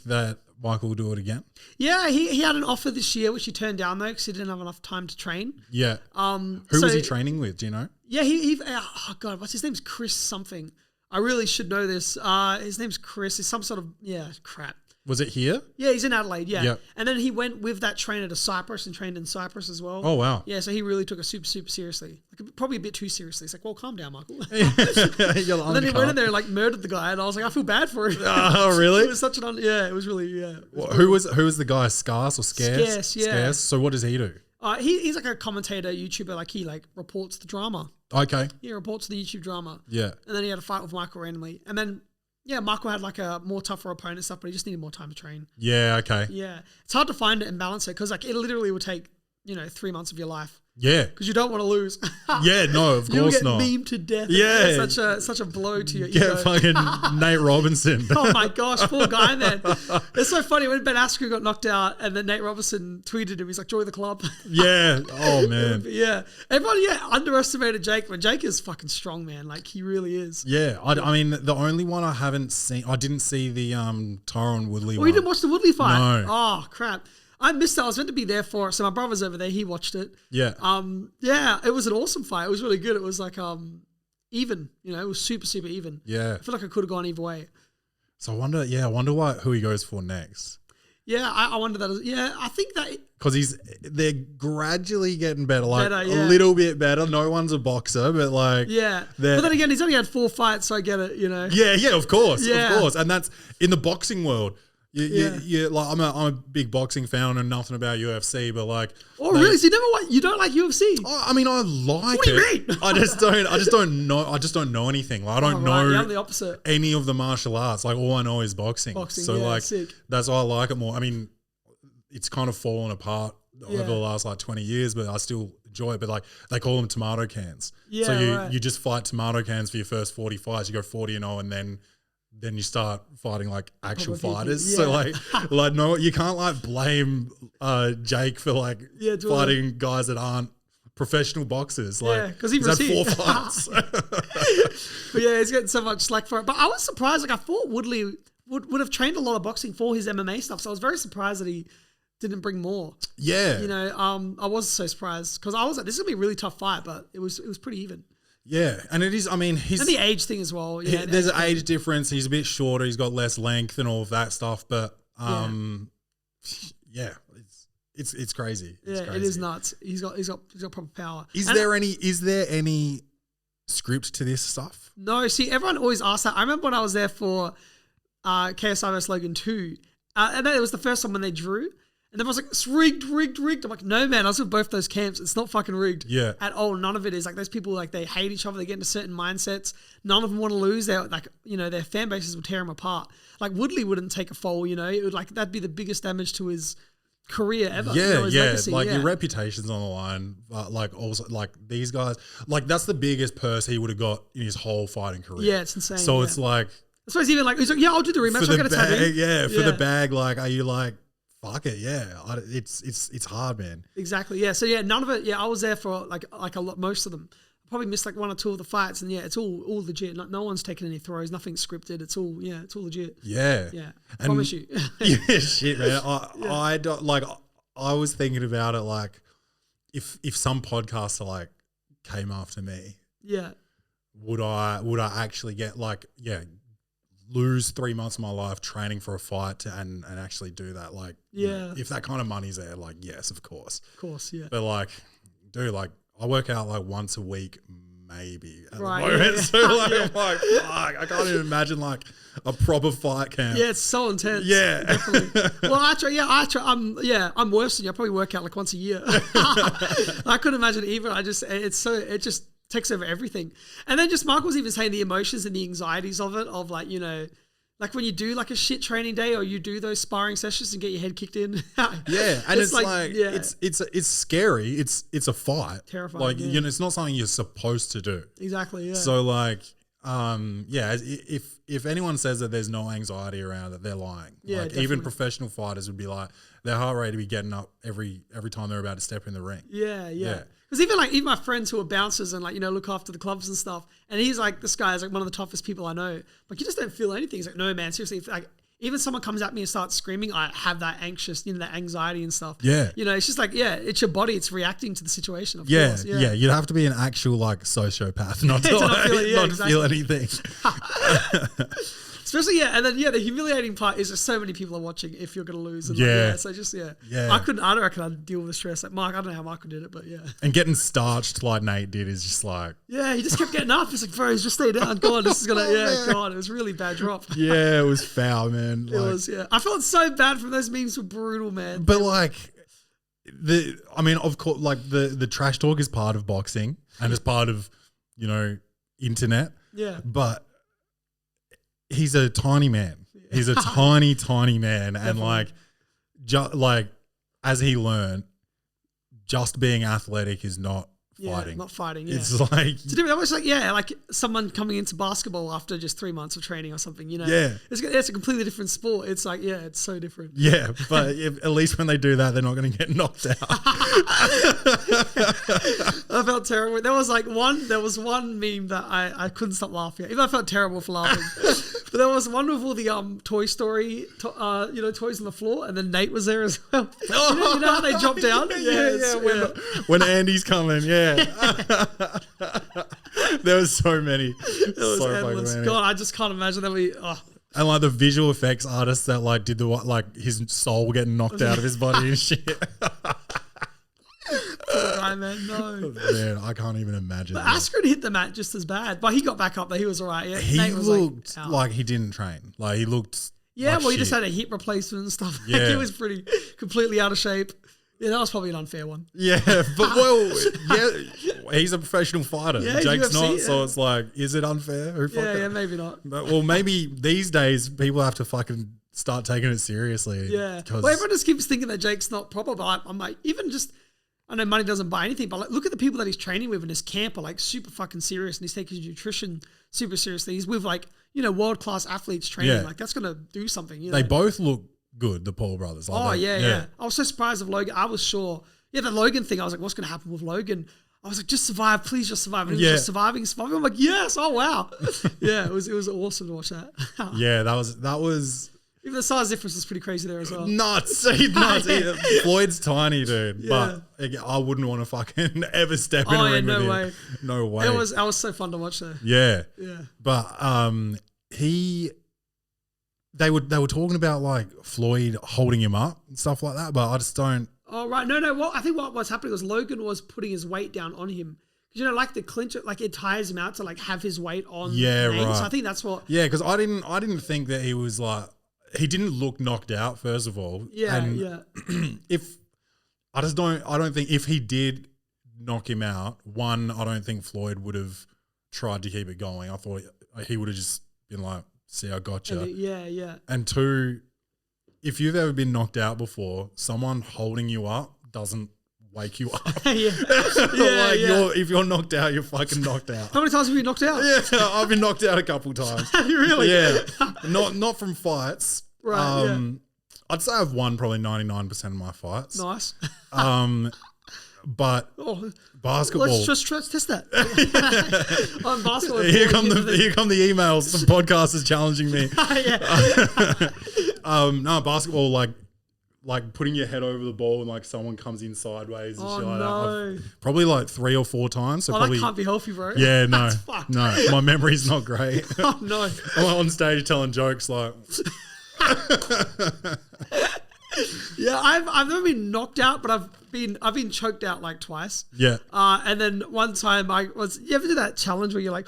Speaker 3: that Michael will do it again?
Speaker 4: Yeah, he had an offer this year, which he turned down though, because he didn't have enough time to train.
Speaker 3: Yeah. Who was he training with? Do you know?
Speaker 4: Yeah, oh God, what's his name's Chris something. I really should know this. His name's Chris. He's some sort of, crap.
Speaker 3: Was it here?
Speaker 4: Yeah, he's in Adelaide, yeah.
Speaker 3: Yep.
Speaker 4: And then he went with that trainer to Cyprus and trained in Cyprus as well.
Speaker 3: Oh, wow.
Speaker 4: Yeah, so he really took it super, super seriously. Like, probably a bit too seriously. It's like, well, calm down, Michael.
Speaker 3: You're
Speaker 4: And then he went in there and like murdered the guy, and I was like, I feel bad for him.
Speaker 3: Oh, really?
Speaker 4: It was such an, it was really,
Speaker 3: Who was the guy? Scarce or Scarce?
Speaker 4: Scarce, yeah.
Speaker 3: Scarce. So what does he do?
Speaker 4: He's like a commentator, YouTuber. Like he like reports the drama.
Speaker 3: Okay.
Speaker 4: He reports the YouTube drama.
Speaker 3: Yeah.
Speaker 4: And then he had a fight with Michael randomly. And then, Michael had like a more tougher opponent and stuff, but he just needed more time to train.
Speaker 3: Yeah, okay.
Speaker 4: Yeah. It's hard to find it and balance it because like it literally would take, 3 months of your life.
Speaker 3: Yeah.
Speaker 4: Because you don't want to lose.
Speaker 3: Yeah, no, of
Speaker 4: You'll
Speaker 3: course
Speaker 4: get
Speaker 3: not.
Speaker 4: memed to death.
Speaker 3: Yeah.
Speaker 4: It's such a blow to your
Speaker 3: Get
Speaker 4: ego.
Speaker 3: fucking Nate Robinson.
Speaker 4: Oh my gosh, poor guy, man. It's so funny when Ben Askren got knocked out and then Nate Robinson tweeted him. He's like, join the club.
Speaker 3: Yeah. Oh, man.
Speaker 4: Yeah. Everyone, underestimated Jake, but Jake is fucking strong, man. Like, he really is.
Speaker 3: Yeah. I mean, the only one I haven't seen, I didn't see the Tyrone Woodley one.
Speaker 4: Oh, you didn't watch the Woodley fight?
Speaker 3: No.
Speaker 4: Oh, crap. I missed that. I was meant to be there for it. So my brother's over there. He watched it.
Speaker 3: Yeah.
Speaker 4: It was an awesome fight. It was really good. It was like even. It was super, super even.
Speaker 3: Yeah.
Speaker 4: I feel like I could have gone either way.
Speaker 3: So I wonder who he goes for next.
Speaker 4: Yeah, I wonder that. I think that.
Speaker 3: Because they're gradually getting better, like
Speaker 4: Better,
Speaker 3: a little bit better. No one's a boxer, but like
Speaker 4: Yeah. But then again, he's only had 4 fights, so I get it,
Speaker 3: Yeah, of course,
Speaker 4: Yeah.
Speaker 3: of course, and that's in the boxing world. You like I'm a big boxing fan. I know nothing about UFC, but like,
Speaker 4: Oh, really? So you don't like UFC?
Speaker 3: I mean, I like
Speaker 4: What do you
Speaker 3: it.
Speaker 4: mean?
Speaker 3: I just don't know. I just don't know anything. Like, I don't know.
Speaker 4: Yeah, I'm the opposite.
Speaker 3: Any of the martial arts. Like, all I know is boxing. So like,
Speaker 4: sick.
Speaker 3: that's why I like it more. I mean, it's kind of fallen apart over the last like 20 years, but I still enjoy it. But like, they call them tomato cans.
Speaker 4: Yeah,
Speaker 3: So you just fight tomato cans for your first 40 fights. You go 40-0, and then you start fighting like actual
Speaker 4: Proper people.
Speaker 3: fighters.
Speaker 4: Yeah.
Speaker 3: So like no, you can't like blame Jake for like fighting guys that aren't professional boxers. Like,
Speaker 4: because he
Speaker 3: he's
Speaker 4: was
Speaker 3: had
Speaker 4: here.
Speaker 3: 4 fights.
Speaker 4: But yeah, he's getting so much slack for it. But I was surprised. Like I thought Woodley would have trained a lot of boxing for his MMA stuff. So I was very surprised that he didn't bring more.
Speaker 3: Yeah.
Speaker 4: I was so surprised because I was like, this is gonna be a really tough fight, but it was pretty even.
Speaker 3: Yeah, and it is. I mean,
Speaker 4: And the age thing as well. Yeah,
Speaker 3: there's an age difference. He's a bit shorter. He's got less length and all of that stuff. But it's crazy. It's crazy.
Speaker 4: It is nuts. He's got proper power.
Speaker 3: Is there any script to this stuff?
Speaker 4: No, see, everyone always asks that. I remember when I was there for KSI vs Logan 2, and then it was the first time when they drew, and everyone's like, it's rigged. I'm like, no, man, I was with both those camps. It's not fucking rigged.
Speaker 3: Yeah.
Speaker 4: At all. None of it is. Like, those people, like, they hate each other. They get into certain mindsets. None of them want to lose. They're like, their fan bases would tear them apart. Like, Woodley wouldn't take a fall, It would, like, that'd be the biggest damage to his career ever.
Speaker 3: Yeah,
Speaker 4: his
Speaker 3: yeah.
Speaker 4: legacy,
Speaker 3: Like, your reputation's on the line. Like, also, like, these guys, like, that's the biggest purse he would have got in his whole fighting career.
Speaker 4: Yeah, it's insane.
Speaker 3: So it's like,
Speaker 4: I suppose even like, he's like, yeah, I'll do the rematch.
Speaker 3: for
Speaker 4: I'll
Speaker 3: the
Speaker 4: get a taboo.
Speaker 3: bag, for the bag, like, are you like fuck it, yeah. It's hard, man.
Speaker 4: Exactly. Yeah. So yeah, none of it. Yeah, I was there for like a lot, most of them. Probably missed like 1 or 2 of the fights, and yeah, it's all legit. No one's taking any throws, nothing scripted. It's all legit.
Speaker 3: Yeah,
Speaker 4: Yeah,
Speaker 3: and
Speaker 4: promise you.
Speaker 3: yeah, shit, man. I don't like. I was thinking about it like, if some podcaster like came after me,
Speaker 4: Yeah.
Speaker 3: would I actually get like, lose 3 months of my life training for a fight and actually do that? Like,
Speaker 4: Yeah.
Speaker 3: if that kind of money's there, like, yes, of course.
Speaker 4: Of course. Yeah.
Speaker 3: But like, dude, like, I work out like once a week, maybe at
Speaker 4: Right,
Speaker 3: the moment.
Speaker 4: yeah.
Speaker 3: So like, I'm like, fuck, I can't even imagine like a proper fight camp.
Speaker 4: Yeah, it's so intense.
Speaker 3: Yeah.
Speaker 4: Definitely. Well, I'm worse than you. I probably work out like once a year. I couldn't imagine either. It just takes over everything. And then just Mark was even saying the emotions and the anxieties of it, of like, like when you do like a shit training day or you do those sparring sessions and get your head kicked in.
Speaker 3: Yeah, and it's it's scary. It's a fight.
Speaker 4: Terrifying,
Speaker 3: Like,
Speaker 4: yeah.
Speaker 3: it's not something you're supposed to do.
Speaker 4: Exactly. Yeah.
Speaker 3: So like, if anyone says that there's no anxiety around it, they're lying.
Speaker 4: Yeah,
Speaker 3: like
Speaker 4: definitely.
Speaker 3: even professional fighters would be like, their heart rate would be getting up every time they're about to step in the ring.
Speaker 4: Yeah.
Speaker 3: Yeah.
Speaker 4: Because even my friends who are bouncers and like, look after the clubs and stuff. And he's like, this guy is like one of the toughest people I know. Like, you just don't feel anything. He's like, no, man, seriously. If, like, even someone comes at me and starts screaming, I have that anxious, that anxiety and stuff.
Speaker 3: Yeah.
Speaker 4: It's just like, it's your body. It's reacting to the situation. Of
Speaker 3: Yeah,
Speaker 4: course.
Speaker 3: yeah. You'd have to be an actual like sociopath not to,
Speaker 4: To not
Speaker 3: like,
Speaker 4: feel it, yeah,
Speaker 3: not
Speaker 4: exactly.
Speaker 3: feel anything.
Speaker 4: Especially, and then, the humiliating part is just so many people are watching if you're going to lose. And
Speaker 3: Yeah.
Speaker 4: so just,
Speaker 3: Yeah.
Speaker 4: I don't reckon I'd deal with the stress. Like Mark, I don't know how Michael did it, but yeah.
Speaker 3: And getting starched like Nate did is just like,
Speaker 4: Yeah, he just kept getting up. He's like, bro, he's just stay down. God, this is going to, God, it was really bad drop.
Speaker 3: yeah, it was foul, man.
Speaker 4: It was, I felt so bad from those memes were brutal, man.
Speaker 3: But like, of course, like the trash talk is part of boxing and it's part of, internet.
Speaker 4: Yeah.
Speaker 3: But he's a tiny man. He's a tiny, tiny man. And like, as he learned, just being athletic is not fighting.
Speaker 4: Not fighting, yeah.
Speaker 3: It's like,
Speaker 4: That was like someone coming into basketball after just 3 months of training or something,
Speaker 3: Yeah.
Speaker 4: It's a completely different sport. It's like, it's so different.
Speaker 3: yeah, but at least when they do that, they're not going to get knocked out.
Speaker 4: I felt terrible. There was one meme that I couldn't stop laughing at. Even I felt terrible for laughing. But there was one with all the Toy Story, toys on the floor, and then Nate was there as well. You know how they drop down?
Speaker 3: When Andy's coming, yeah. There was so many.
Speaker 4: It was
Speaker 3: so
Speaker 4: endless.
Speaker 3: fucking many.
Speaker 4: God, I just can't imagine that
Speaker 3: And like the visual effects artists that like did his soul getting knocked out of his body and shit.
Speaker 4: poor guy, man. No.
Speaker 3: Man, I can't even imagine.
Speaker 4: But
Speaker 3: that.
Speaker 4: Askren hit the mat just as bad, but he got back up there. He was all right. Yeah,
Speaker 3: He
Speaker 4: Nate was
Speaker 3: looked
Speaker 4: out.
Speaker 3: like he didn't train. Like he looked.
Speaker 4: Yeah,
Speaker 3: like
Speaker 4: well, he just
Speaker 3: shit.
Speaker 4: had a hip replacement and stuff.
Speaker 3: Yeah.
Speaker 4: He was pretty completely out of shape. Yeah, that was probably an unfair one.
Speaker 3: Yeah, but he's a professional fighter.
Speaker 4: Yeah,
Speaker 3: Jake's
Speaker 4: UFC,
Speaker 3: not, so it's like, is it unfair? Who
Speaker 4: Yeah, maybe not.
Speaker 3: But, well, maybe these days people have to fucking start taking it seriously.
Speaker 4: Yeah.
Speaker 3: 'cause-
Speaker 4: Well, everyone just keeps thinking that Jake's not proper, but I'm like, even just, I know money doesn't buy anything, but like, look at the people that he's training with in his camp are like super fucking serious and he's taking his nutrition super seriously. He's with like, world-class athletes training.
Speaker 3: Yeah.
Speaker 4: Like that's going to do something.
Speaker 3: they both look good, the Paul brothers. Like
Speaker 4: Oh,
Speaker 3: they-
Speaker 4: yeah. I was so surprised of Logan. I was sure. Yeah, the Logan thing, I was like, what's going to happen with Logan? I was like, just survive, please just survive. And he was just surviving. I'm like, yes, oh wow. Yeah, it was awesome to watch that.
Speaker 3: Yeah, that was
Speaker 4: Even the size difference was pretty crazy there as well.
Speaker 3: nuts. Nuts. Floyd's tiny, dude.
Speaker 4: Yeah.
Speaker 3: But I wouldn't want to fucking ever step in
Speaker 4: Oh,
Speaker 3: a
Speaker 4: yeah,
Speaker 3: ring
Speaker 4: no
Speaker 3: with
Speaker 4: way.
Speaker 3: him. No way.
Speaker 4: That was so fun to watch there.
Speaker 3: Yeah.
Speaker 4: Yeah.
Speaker 3: But they were talking about like Floyd holding him up and stuff like that, but I just don't.
Speaker 4: Oh, right. No. Well, I think what's happening was Logan was putting his weight down on him. Because, like the clinch, like it tires him out to like have his weight on
Speaker 3: Yeah,
Speaker 4: Nate.
Speaker 3: right.
Speaker 4: So I think that's what.
Speaker 3: Yeah, because I didn't think that he was like, he didn't look knocked out, first of all.
Speaker 4: Yeah,
Speaker 3: And
Speaker 4: yeah.
Speaker 3: I don't think if he did knock him out, one, I don't think Floyd would have tried to keep it going. I thought he would have just been like, see, I got you.
Speaker 4: Yeah.
Speaker 3: And two, if you've ever been knocked out before, someone holding you up doesn't wake you up.
Speaker 4: Yeah.
Speaker 3: If you're knocked out, you're fucking knocked out.
Speaker 4: How many times have you knocked out?
Speaker 3: Yeah, I've been knocked out a couple times.
Speaker 4: Have you really?
Speaker 3: Yeah, not from fights.
Speaker 4: Right,
Speaker 3: I'd say I've won probably 99% of my fights.
Speaker 4: Nice.
Speaker 3: But
Speaker 4: Oh,
Speaker 3: basketball.
Speaker 4: let's test that. On basketball.
Speaker 3: Here come the emails. The podcast is challenging me.
Speaker 4: Yeah.
Speaker 3: No, basketball, like putting your head over the ball and like someone comes in sideways and
Speaker 4: Oh,
Speaker 3: shit like
Speaker 4: no.
Speaker 3: that. Probably like 3 or 4 times. So
Speaker 4: Oh,
Speaker 3: probably
Speaker 4: that can't be healthy, bro.
Speaker 3: yeah, no,
Speaker 4: That's fucked.
Speaker 3: no. My memory's not great.
Speaker 4: Oh, no.
Speaker 3: I'm on stage telling jokes like,
Speaker 4: Yeah, I've never been knocked out, but I've been choked out like twice.
Speaker 3: yeah.
Speaker 4: And then one time you ever do that challenge where you're like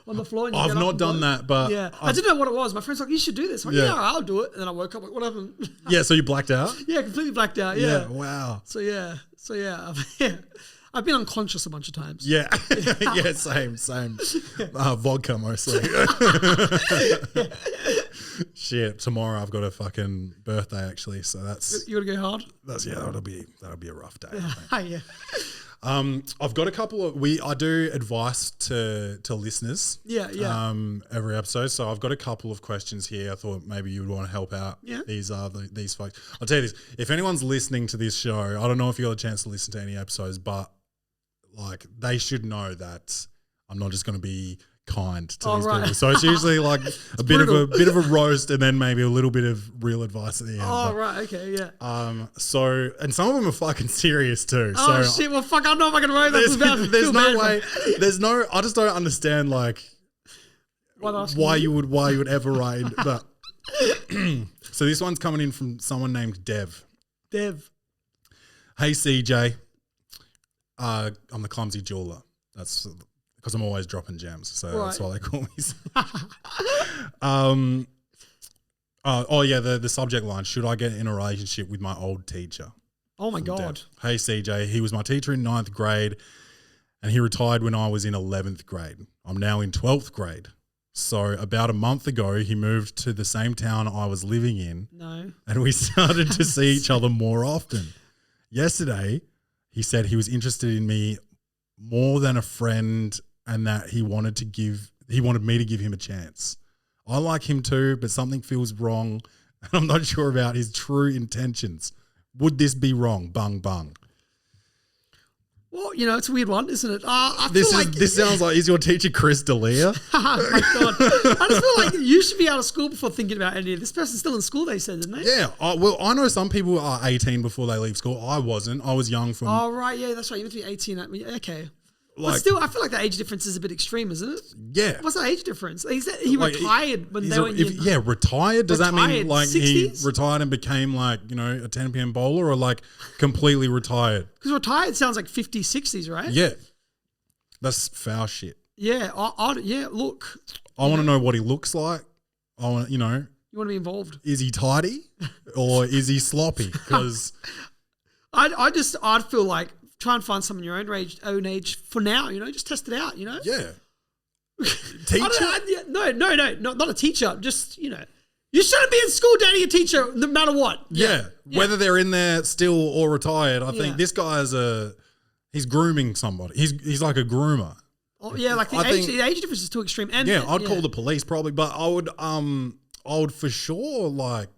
Speaker 4: on the floor? And you
Speaker 3: I've
Speaker 4: get up
Speaker 3: not
Speaker 4: and
Speaker 3: done
Speaker 4: go?
Speaker 3: that, but
Speaker 4: Yeah, I didn't know what it was. My friend's like, you should do this. I'm like,
Speaker 3: Yeah.
Speaker 4: yeah, I'll do it. And then I woke up like, what happened?
Speaker 3: yeah. So you blacked out?
Speaker 4: Yeah, completely blacked out. Yeah.
Speaker 3: Wow.
Speaker 4: So yeah. Yeah. I've been unconscious a bunch of times.
Speaker 3: Yeah. Yeah. Same. Vodka mostly. Shit. Tomorrow I've got a fucking birthday actually, so
Speaker 4: You gotta go hard?
Speaker 3: that'll be a rough day. I think.
Speaker 4: Oh, yeah.
Speaker 3: I've got a couple of I do advice to listeners.
Speaker 4: Yeah.
Speaker 3: Every episode. So I've got a couple of questions here. I thought maybe you would want to help out.
Speaker 4: Yeah.
Speaker 3: These folks. I'll tell you this. If anyone's listening to this show, I don't know if you got a chance to listen to any episodes, but like they should know that I'm not just going to be kind to these
Speaker 4: right.
Speaker 3: people. So it's usually like a bit of a roast and then maybe a little bit of real advice at the end.
Speaker 4: Oh,
Speaker 3: But,
Speaker 4: right. Okay. Yeah.
Speaker 3: So and some of them are fucking serious too.
Speaker 4: Oh,
Speaker 3: so
Speaker 4: shit. Well, fuck. I don't know if I can worry about this.
Speaker 3: there's no way. I just don't understand like why you would ever write. But so this one's coming in from someone named Dev. Hey CJ, I'm the clumsy jeweler. That's because I'm always dropping gems, so that's why they call me. The subject line: should I get in a relationship with my old teacher?
Speaker 4: Oh my God.
Speaker 3: Dev. Hey CJ, he was my teacher in 9th grade and he retired when I was in 11th grade. I'm now in 12th grade. So about a month ago, he moved to the same town I was living in.
Speaker 4: No.
Speaker 3: And we started to see each other more often. Yesterday, he said he was interested in me more than a friend and that he wanted me to give him a chance. I like him too, but something feels wrong and I'm not sure about his true intentions. Would this be wrong? Bung bung.
Speaker 4: Well, it's a weird one, isn't it?
Speaker 3: This sounds like, is your teacher Chris D'Elia?
Speaker 4: Oh my God. I just feel like you should be out of school before thinking about any of this. Person's still in school, they said, didn't they?
Speaker 3: Yeah. Well, I know some people are 18 before they leave school. I wasn't. I was young from.
Speaker 4: Oh, right. Yeah, that's right. You meant to be 18. Okay. But
Speaker 3: Like-
Speaker 4: still, I feel like the age difference is a bit extreme, isn't it?
Speaker 3: Yeah.
Speaker 4: What's the age difference? He
Speaker 3: Like,
Speaker 4: retired when they were in year
Speaker 3: retired. Does that mean
Speaker 4: Retired,
Speaker 3: like
Speaker 4: 60s?
Speaker 3: he retired and became like, a 10 p.m. bowler or like completely retired?
Speaker 4: Because retired sounds like 50s, 60s, right?
Speaker 3: Yeah. That's foul shit.
Speaker 4: Yeah. Look.
Speaker 3: I want to know what he looks like. I want
Speaker 4: You want to be involved.
Speaker 3: is he tidy or is he sloppy? Because
Speaker 4: I'd feel like try and find someone your own age for now, just test it out,
Speaker 3: yeah.
Speaker 4: Teacher? Not a teacher. Just, you shouldn't be in school dating a teacher no matter what.
Speaker 3: Yeah. Whether they're in there still or retired, I think this guy he's grooming somebody. He's like a groomer.
Speaker 4: Oh, yeah, like the age difference is too extreme. And
Speaker 3: I'd call the police probably, but I would for sure like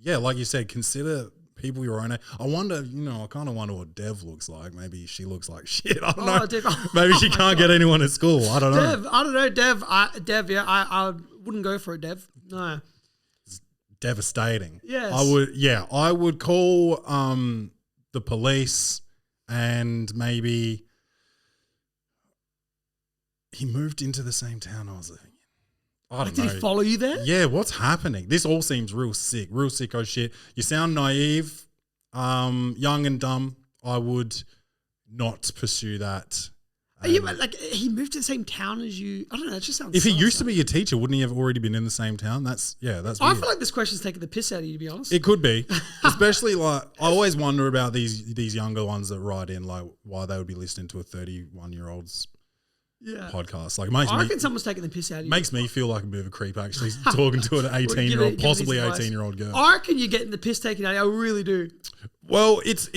Speaker 3: you said, consider people your own age. I wonder, I kind of wonder what Dev looks like. Maybe she looks like shit. I don't know.
Speaker 4: Dev.
Speaker 3: Maybe she can't get anyone at school. I don't know.
Speaker 4: Dev, I don't know. Dev, yeah, I wouldn't go for a Dev. No.
Speaker 3: Devastating.
Speaker 4: Yes.
Speaker 3: I would call the police and maybe he moved into the same town I was living in. I don't know.
Speaker 4: Did he follow you there?
Speaker 3: Yeah, what's happening? This all seems real sicko shit. You sound naive, young and dumb. I would not pursue that.
Speaker 4: Like he moved to the same town as you. I don't know. It just sounds.
Speaker 3: If he used to be your teacher, wouldn't he have already been in the same town? That's weird.
Speaker 4: I feel like this question's taking the piss out of you, to be honest.
Speaker 3: It could be, especially like I always wonder about these younger ones that write in, like why they would be listening to a 31-year-old's podcast. Like
Speaker 4: I reckon someone's taking the piss out of you.
Speaker 3: Makes me feel like a bit of a creep actually talking to an 18-year-old, possibly 18-year-old girl.
Speaker 4: I reckon you're getting the piss taken out of you. I really do.
Speaker 3: Well, it's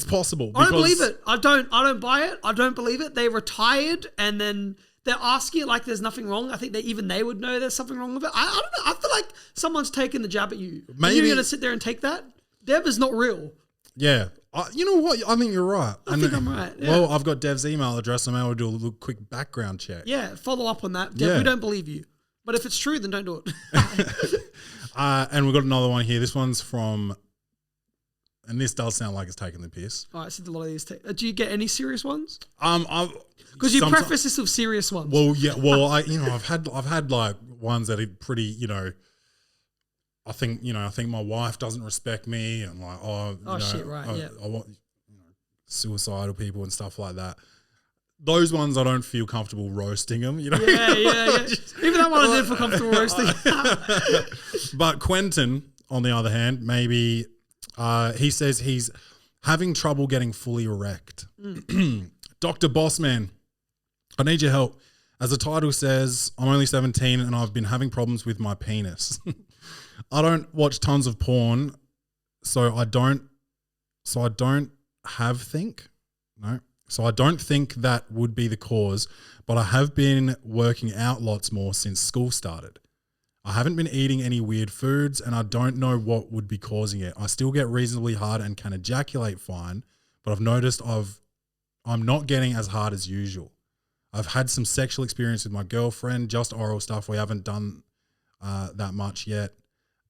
Speaker 3: possible.
Speaker 4: I don't believe it. I don't buy it. I don't believe it. They retired and then they're asking it like there's nothing wrong. I think even they would know there's something wrong with it. I don't know. I feel like someone's taking the jab at you.
Speaker 3: Maybe
Speaker 4: you're going to sit there and take that? Dev is not real.
Speaker 3: Yeah. You know what? I think you're right.
Speaker 4: I think I'm right. Yeah.
Speaker 3: Well, I've got Dev's email address. I'm able to do a little quick background check.
Speaker 4: Yeah, follow up on that. Dev, we don't believe you. But if it's true, then don't do it.
Speaker 3: And we've got another one here. This one's from, and this does sound like it's taking the piss.
Speaker 4: All right, I see a lot of these. Do you get any serious ones?
Speaker 3: Because
Speaker 4: you preface this with serious ones.
Speaker 3: Well, yeah. Well, I've had like ones that are pretty, I think my wife doesn't respect me, and like,
Speaker 4: shit, right, yeah.
Speaker 3: I want suicidal people and stuff like that. Those ones I don't feel comfortable roasting them, Yeah.
Speaker 4: Even that one I didn't feel comfortable roasting.
Speaker 3: But Quentin, on the other hand, maybe he says he's having trouble getting fully erect. Dr. Bossman, I need your help. As the title says, I'm only 17 and I've been having problems with my penis. I don't watch tons of porn, so I don't think that would be the cause, but I have been working out lots more since school started. I haven't been eating any weird foods and I don't know what would be causing it. I still get reasonably hard and can ejaculate fine, but I've noticed I'm not getting as hard as usual. I've had some sexual experience with my girlfriend, just oral stuff. We haven't done that much yet,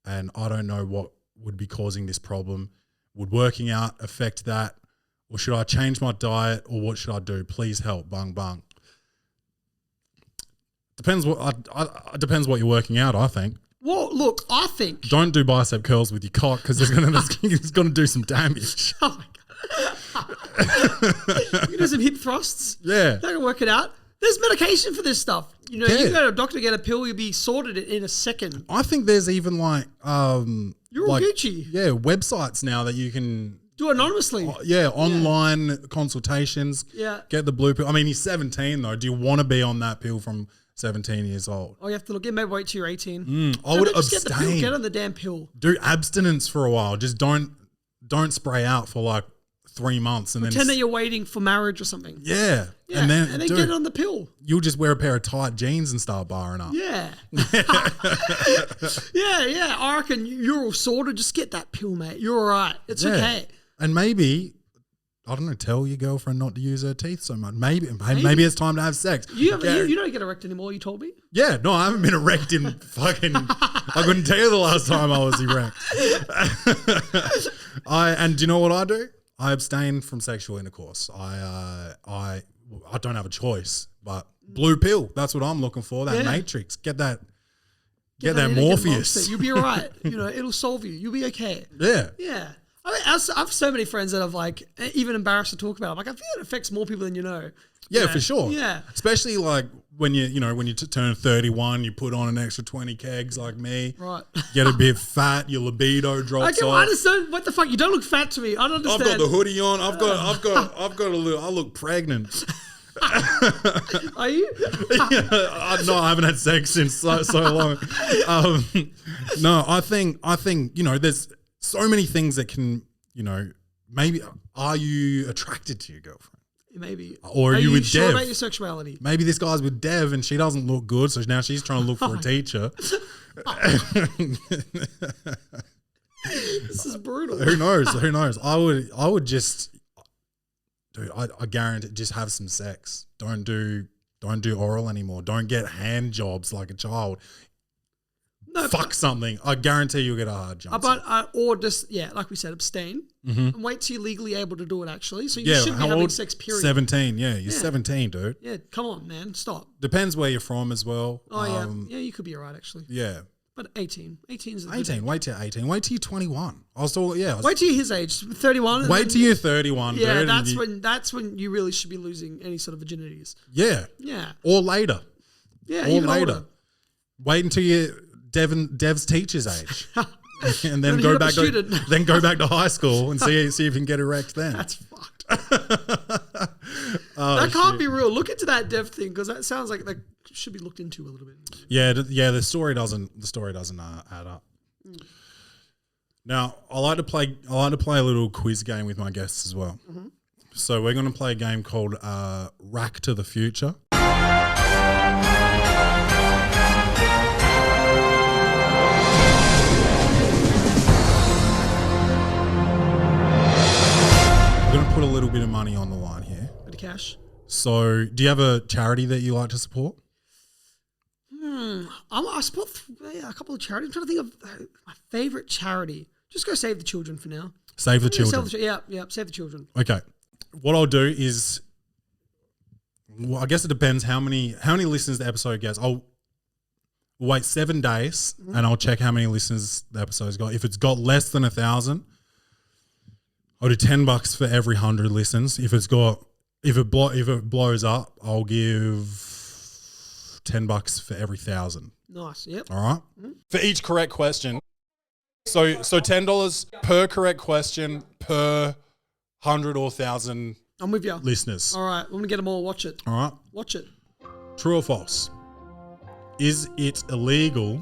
Speaker 3: and I don't know what would be causing this problem. Would working out affect that? Or should I change my diet, or what should I do? Please help. Bung bung. Depends what you're working out, I think.
Speaker 4: Well, look, I think
Speaker 3: don't do bicep curls with your cock because it's gonna do some damage.
Speaker 4: Oh my god! You can do some hip thrusts.
Speaker 3: Yeah,
Speaker 4: that can work it out. There's medication for this stuff. You can go to a doctor, get a pill, you'll be sorted in a second.
Speaker 3: I think there's even like
Speaker 4: you're all Gucci.
Speaker 3: Yeah, websites now that you can
Speaker 4: do it anonymously.
Speaker 3: Online consultations.
Speaker 4: Yeah.
Speaker 3: Get the blue pill. I mean, he's 17 though. Do you want to be on that pill from 17 years old?
Speaker 4: Oh, you have to look. Maybe wait till you're 18.
Speaker 3: I would
Speaker 4: just
Speaker 3: abstain.
Speaker 4: Get the pill. Get on the damn pill.
Speaker 3: Do abstinence for a while. Just don't spray out for like 3 months and
Speaker 4: pretend
Speaker 3: then
Speaker 4: that you're waiting for marriage or something.
Speaker 3: Yeah. And then
Speaker 4: get on the pill.
Speaker 3: You'll just wear a pair of tight jeans and start barring up.
Speaker 4: Yeah. yeah. I reckon you're all sorted. Just get that pill, mate. You're all right. It's okay.
Speaker 3: And maybe, I don't know, tell your girlfriend not to use her teeth so much. Maybe it's time to have sex.
Speaker 4: You don't get erect anymore, you told me?
Speaker 3: Yeah, no, I haven't been erect in fucking, I couldn't tell you the last time I was erect. And do you know what I do? I abstain from sexual intercourse. I don't have a choice, but blue pill, that's what I'm looking for, that matrix. Get that Morpheus.
Speaker 4: You'll be all right. It'll solve you. You'll be okay.
Speaker 3: Yeah.
Speaker 4: Yeah. I mean, I have so many friends that I've like even embarrassed to talk about. I'm like, I feel it affects more people than you know.
Speaker 3: Yeah, for sure.
Speaker 4: Yeah.
Speaker 3: Especially like when you turn 31, you put on an extra 20 kegs like me.
Speaker 4: Right.
Speaker 3: Get a bit fat, your libido drops off.
Speaker 4: I understand. What the fuck? You don't look fat to me. I don't understand.
Speaker 3: I've got the hoodie on. I've got a little. I look pregnant.
Speaker 4: Are you?
Speaker 3: No, I haven't had sex since so long. No, I think there's so many things that can maybe are you attracted to your girlfriend?
Speaker 4: Maybe.
Speaker 3: Or are you with
Speaker 4: sure
Speaker 3: Dev?
Speaker 4: About your sexuality?
Speaker 3: Maybe this guy's with Dev and she doesn't look good, so now she's trying to look for a teacher.
Speaker 4: This is brutal.
Speaker 3: Who knows? I would just, dude, I guarantee, just have some sex. Don't do oral anymore. Don't get hand jobs like a child. No, fuck something. I guarantee you'll get a hard jump.
Speaker 4: Or just, like we said, abstain and wait till you're legally able to do it actually. So you shouldn't be having sex, period.
Speaker 3: 17, you're 17, dude.
Speaker 4: Yeah, come on, man, stop.
Speaker 3: Depends where you're from as well.
Speaker 4: Oh, yeah, you could be all right actually.
Speaker 3: Yeah.
Speaker 4: But 18. 18 is
Speaker 3: 18, wait till 18. Wait till you're 21.
Speaker 4: Wait till you're his age, 31.
Speaker 3: Wait till you're 31,
Speaker 4: yeah,
Speaker 3: dude.
Speaker 4: that's when you really should be losing any sort of virginities.
Speaker 3: Yeah.
Speaker 4: Yeah.
Speaker 3: Or later.
Speaker 4: Yeah,
Speaker 3: or
Speaker 4: even
Speaker 3: later.
Speaker 4: Older.
Speaker 3: Wait until you're Dev's teacher's age. And then go back to high school and see if you can get erect then.
Speaker 4: That's fucked. That can't be real. Look into that Dev thing because that sounds like that should be looked into a little bit.
Speaker 3: Yeah, the story doesn't add up. Now, I like to play a little quiz game with my guests as well. So we're going to play a game called Rack to the Future. money on the line here.
Speaker 4: Bit of cash.
Speaker 3: So, do you have a charity that you like to support?
Speaker 4: I support a couple of charities. I'm trying to think of my favorite charity. Just go Save the Children for now.
Speaker 3: Save the Children.
Speaker 4: Save the Children.
Speaker 3: Okay. What I'll do is, well, I guess it depends how many listeners the episode gets. I'll wait 7 days and I'll check how many listeners the episode's got. If it's got less than 1,000, I'll do $10 for every 100 listens. If it blows up, I'll give $10 for every 1,000.
Speaker 4: Nice. Yep.
Speaker 3: All right. For each correct question. So $10 per correct question per 100 or 1,000
Speaker 4: I'm with you.
Speaker 3: listeners.
Speaker 4: All right. I'm going to get them all. Watch it.
Speaker 3: All right.
Speaker 4: Watch it.
Speaker 3: True or false? Is it illegal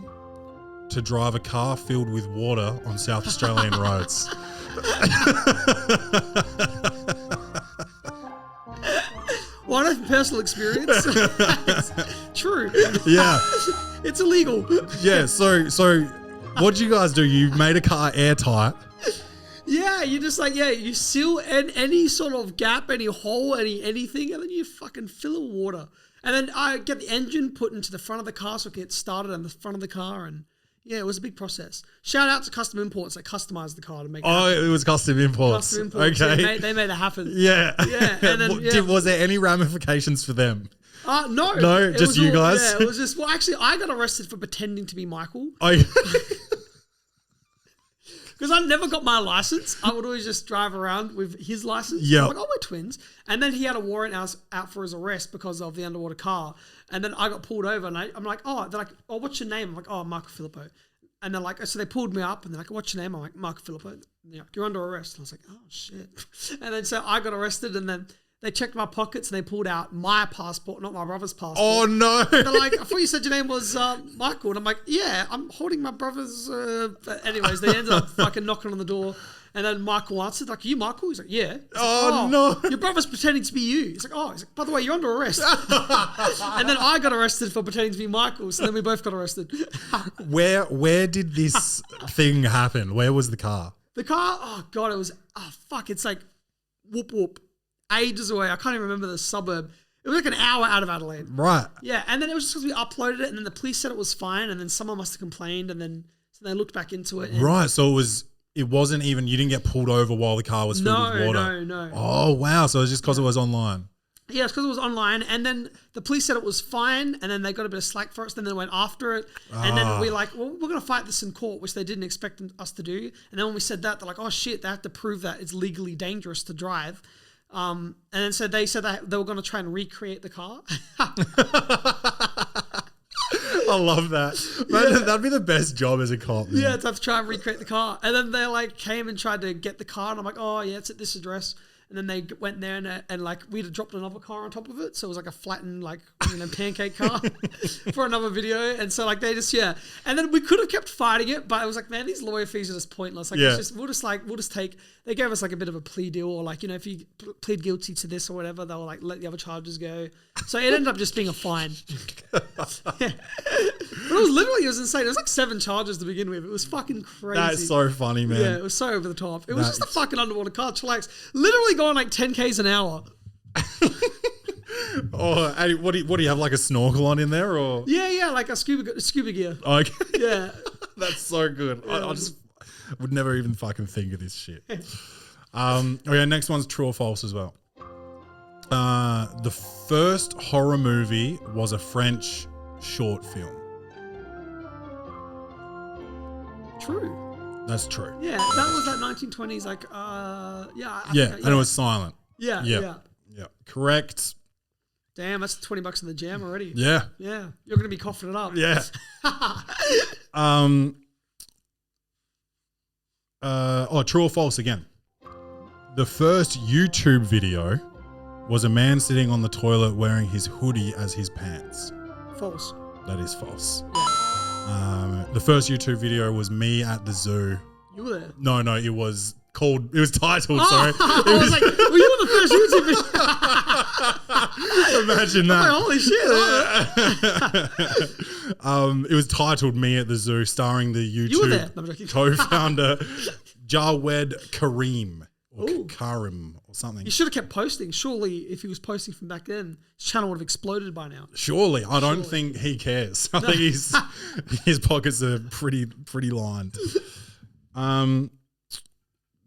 Speaker 3: to drive a car filled with water on South Australian roads?
Speaker 4: Well, I know from personal experience. It's true.
Speaker 3: Yeah.
Speaker 4: It's illegal.
Speaker 3: Yeah. So what did you guys do? You made a car airtight.
Speaker 4: Yeah, you just you seal any sort of gap, any hole, anything, and then you fucking fill it with water. And then I get the engine put into the front of the car so it gets started on the front of the car. And yeah, it was a big process. Shout out to Custom Imports. They customized the car to make it happen.
Speaker 3: It was Custom Imports.
Speaker 4: Custom Imports.
Speaker 3: Okay.
Speaker 4: Yeah, they made it happen.
Speaker 3: Yeah.
Speaker 4: Yeah. And then,
Speaker 3: Was there any ramifications for them?
Speaker 4: No.
Speaker 3: No, just you guys?
Speaker 4: Yeah, it was just, well, actually, I got arrested for pretending to be Michael. Because I never got my license. I would always just drive around with his license.
Speaker 3: Yeah.
Speaker 4: I'm like, oh, we're twins. And then he had a warrant out for his arrest because of the underwater car. And then I got pulled over and I'm like, oh, they're like, oh, what's your name? I'm like, oh, Michael Philippou. And they're like, so they pulled me up and they're like, what's your name? I'm like, Michael Philippou. And they're like, you're under arrest. And I was like, oh, shit. And then so I got arrested and then they checked my pockets and they pulled out my passport, not my brother's passport.
Speaker 3: Oh, no.
Speaker 4: They're like, I thought you said your name was Michael. And I'm like, yeah, I'm holding my brother's. But anyways, they ended up fucking knocking on the door. And then Michael answered, like, are you Michael? He's like, yeah. He's like,
Speaker 3: no.
Speaker 4: Your brother's pretending to be you. He's like, oh, by the way, you're under arrest. And then I got arrested for pretending to be Michael. So then we both got arrested.
Speaker 3: Where did this thing happen? Where was the car?
Speaker 4: The car, oh, God, it was, it's like whoop whoop. Ages away. I can't even remember the suburb. It was like an hour out of Adelaide.
Speaker 3: Right.
Speaker 4: Yeah, and then it was just because we uploaded it, and then the police said it was fine, and then someone must have complained, and then so they looked back into it.
Speaker 3: Right. So it wasn't even, you didn't get pulled over while the car was filled with water.
Speaker 4: No.
Speaker 3: Oh, wow. So it was just because it was online.
Speaker 4: Yeah, it's because it was online, and then the police said it was fine, and then they got a bit of slack for us, then they went after it, and then we're like, well, we're going to fight this in court, which they didn't expect us to do. And then when we said that, they're like, oh shit, they have to prove that it's legally dangerous to drive. And then so they said that they were going to try and recreate the car.
Speaker 3: I love that. Man, that'd be the best job as a cop. Man.
Speaker 4: Yeah, to have to try and recreate the car. And then they like came and tried to get the car, and I'm like, oh yeah, it's at this address. And then they went there and like we'd have dropped another car on top of it, so it was like a flattened pancake car for another video. And so like they just and then we could have kept fighting it, but it was like, man, these lawyer fees are just pointless. Like we'll just take. They gave us like a bit of a plea deal, or like, you know, if you plead guilty to this or whatever, they'll like let the other charges go. So it ended up just being a fine. Yeah. But it was insane. It was like 7 charges to begin with. It was fucking crazy.
Speaker 3: That's so funny, man.
Speaker 4: Yeah, it was so over the top. It was just a fucking underwater car. Chillax. Literally going like 10 Ks an hour.
Speaker 3: Oh, hey, what do you have, like a snorkel on in there, or?
Speaker 4: Yeah, like a scuba gear.
Speaker 3: Okay.
Speaker 4: Yeah.
Speaker 3: That's so good. Yeah. I just would never even fucking think of this shit. Okay, next one's true or false as well. The first horror movie was a French short film.
Speaker 4: True.
Speaker 3: That's true.
Speaker 4: Yeah, that was like 1920s, like,
Speaker 3: and it was silent.
Speaker 4: Yeah.
Speaker 3: Correct.
Speaker 4: Damn, that's $20 in the jam already.
Speaker 3: Yeah.
Speaker 4: Yeah. You're going to be coughing it up.
Speaker 3: Yeah. True or false again. The first YouTube video was a man sitting on the toilet wearing his hoodie as his pants.
Speaker 4: False.
Speaker 3: That is false.
Speaker 4: Yeah.
Speaker 3: The first YouTube video was me at the zoo.
Speaker 4: You were there?
Speaker 3: No, it was titled, sorry.
Speaker 4: I was like, were you on the first YouTube video?
Speaker 3: Imagine that.
Speaker 4: Like, holy shit.
Speaker 3: It was titled Me at the Zoo, starring the
Speaker 4: You were there.
Speaker 3: YouTube co-founder Jawed Kareem. or
Speaker 4: Ooh.
Speaker 3: Karim or something.
Speaker 4: He should have kept posting. Surely, if he was posting from back then, his channel would have exploded by now.
Speaker 3: Surely, I don't think he cares. I think his pockets are pretty lined.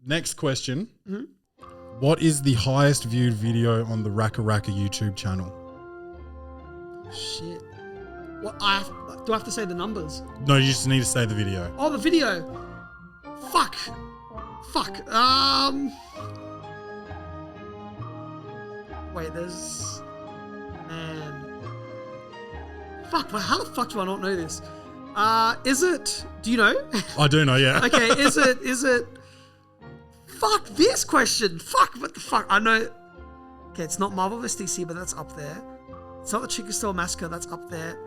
Speaker 3: Next question.
Speaker 4: Mm-hmm.
Speaker 3: What is the highest viewed video on the Racka Racka YouTube channel?
Speaker 4: Shit. What do I have to say the numbers?
Speaker 3: No, you just need to say the video.
Speaker 4: Oh, the video. Fuck. Wait, there's... Man. Fuck, well, how the fuck do I not know this? Is it... Do you know?
Speaker 3: I do know, yeah.
Speaker 4: Okay, is it... Fuck this question. Fuck, what the fuck? I know... Okay, it's not Marvel vs. DC, but that's up there. It's not the Chicken Store Massacre, that's up there.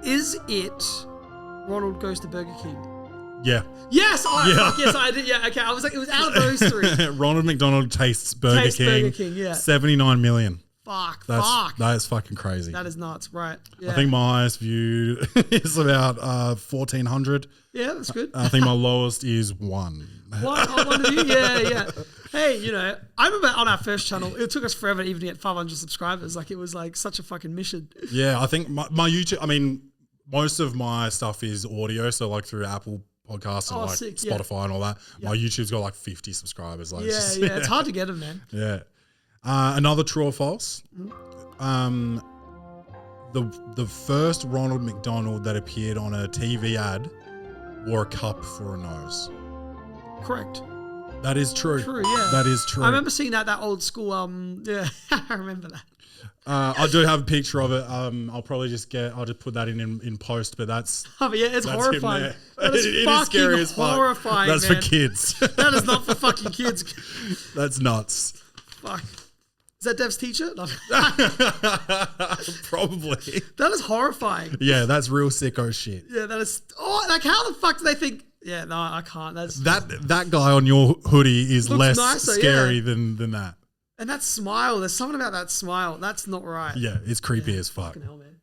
Speaker 4: Is it Ronald Goes to Burger King?
Speaker 3: Yeah.
Speaker 4: Yes!
Speaker 3: Yeah.
Speaker 4: Yes, I did. Yeah, okay. I was like, it was out of those three.
Speaker 3: Ronald McDonald tastes Burger King.
Speaker 4: Burger King, yeah.
Speaker 3: 79 million.
Speaker 4: Fuck.
Speaker 3: That is fucking crazy.
Speaker 4: That is nuts, right. Yeah.
Speaker 3: I think my highest view is about 1,400.
Speaker 4: Yeah, that's good.
Speaker 3: I think my lowest is 1.
Speaker 4: One of you? Yeah. Hey, you know, I remember on our first channel, it took us forever even to get 500 subscribers. Like, it was like such a fucking mission.
Speaker 3: Yeah, I think my YouTube, I mean, most of my stuff is audio. So like through Apple Podcasts and like
Speaker 4: sick,
Speaker 3: Spotify and all that.
Speaker 4: Yeah.
Speaker 3: My YouTube's got like 50 subscribers. Like,
Speaker 4: Yeah. It's hard to get them, man.
Speaker 3: Yeah. Another true or false. The first Ronald McDonald that appeared on a TV ad wore a cup for a nose.
Speaker 4: Correct.
Speaker 3: That is true.
Speaker 4: True, yeah.
Speaker 3: That is true.
Speaker 4: I remember seeing that old school, yeah, I remember that.
Speaker 3: I do have a picture of it. I'll just put that in post, but that's
Speaker 4: Oh, but yeah, it's
Speaker 3: that's
Speaker 4: horrifying.
Speaker 3: him
Speaker 4: That
Speaker 3: there.
Speaker 4: is
Speaker 3: It is
Speaker 4: fucking
Speaker 3: scary as fuck.
Speaker 4: horrifying,
Speaker 3: That's
Speaker 4: man.
Speaker 3: for kids.
Speaker 4: That is not for fucking kids.
Speaker 3: That's nuts.
Speaker 4: Fuck. Is that Dev's teacher? No.
Speaker 3: Probably.
Speaker 4: That is horrifying.
Speaker 3: Yeah, that's real sicko shit.
Speaker 4: Yeah, that is. Oh, like how the fuck do they think? Yeah, no, I can't. That's
Speaker 3: That guy on your hoodie is
Speaker 4: Looks
Speaker 3: less
Speaker 4: nicer,
Speaker 3: scary
Speaker 4: yeah.
Speaker 3: than that.
Speaker 4: and that smile. There's something about that smile. That's not right.
Speaker 3: Yeah, it's creepy as fuck.
Speaker 4: Fucking hell, man.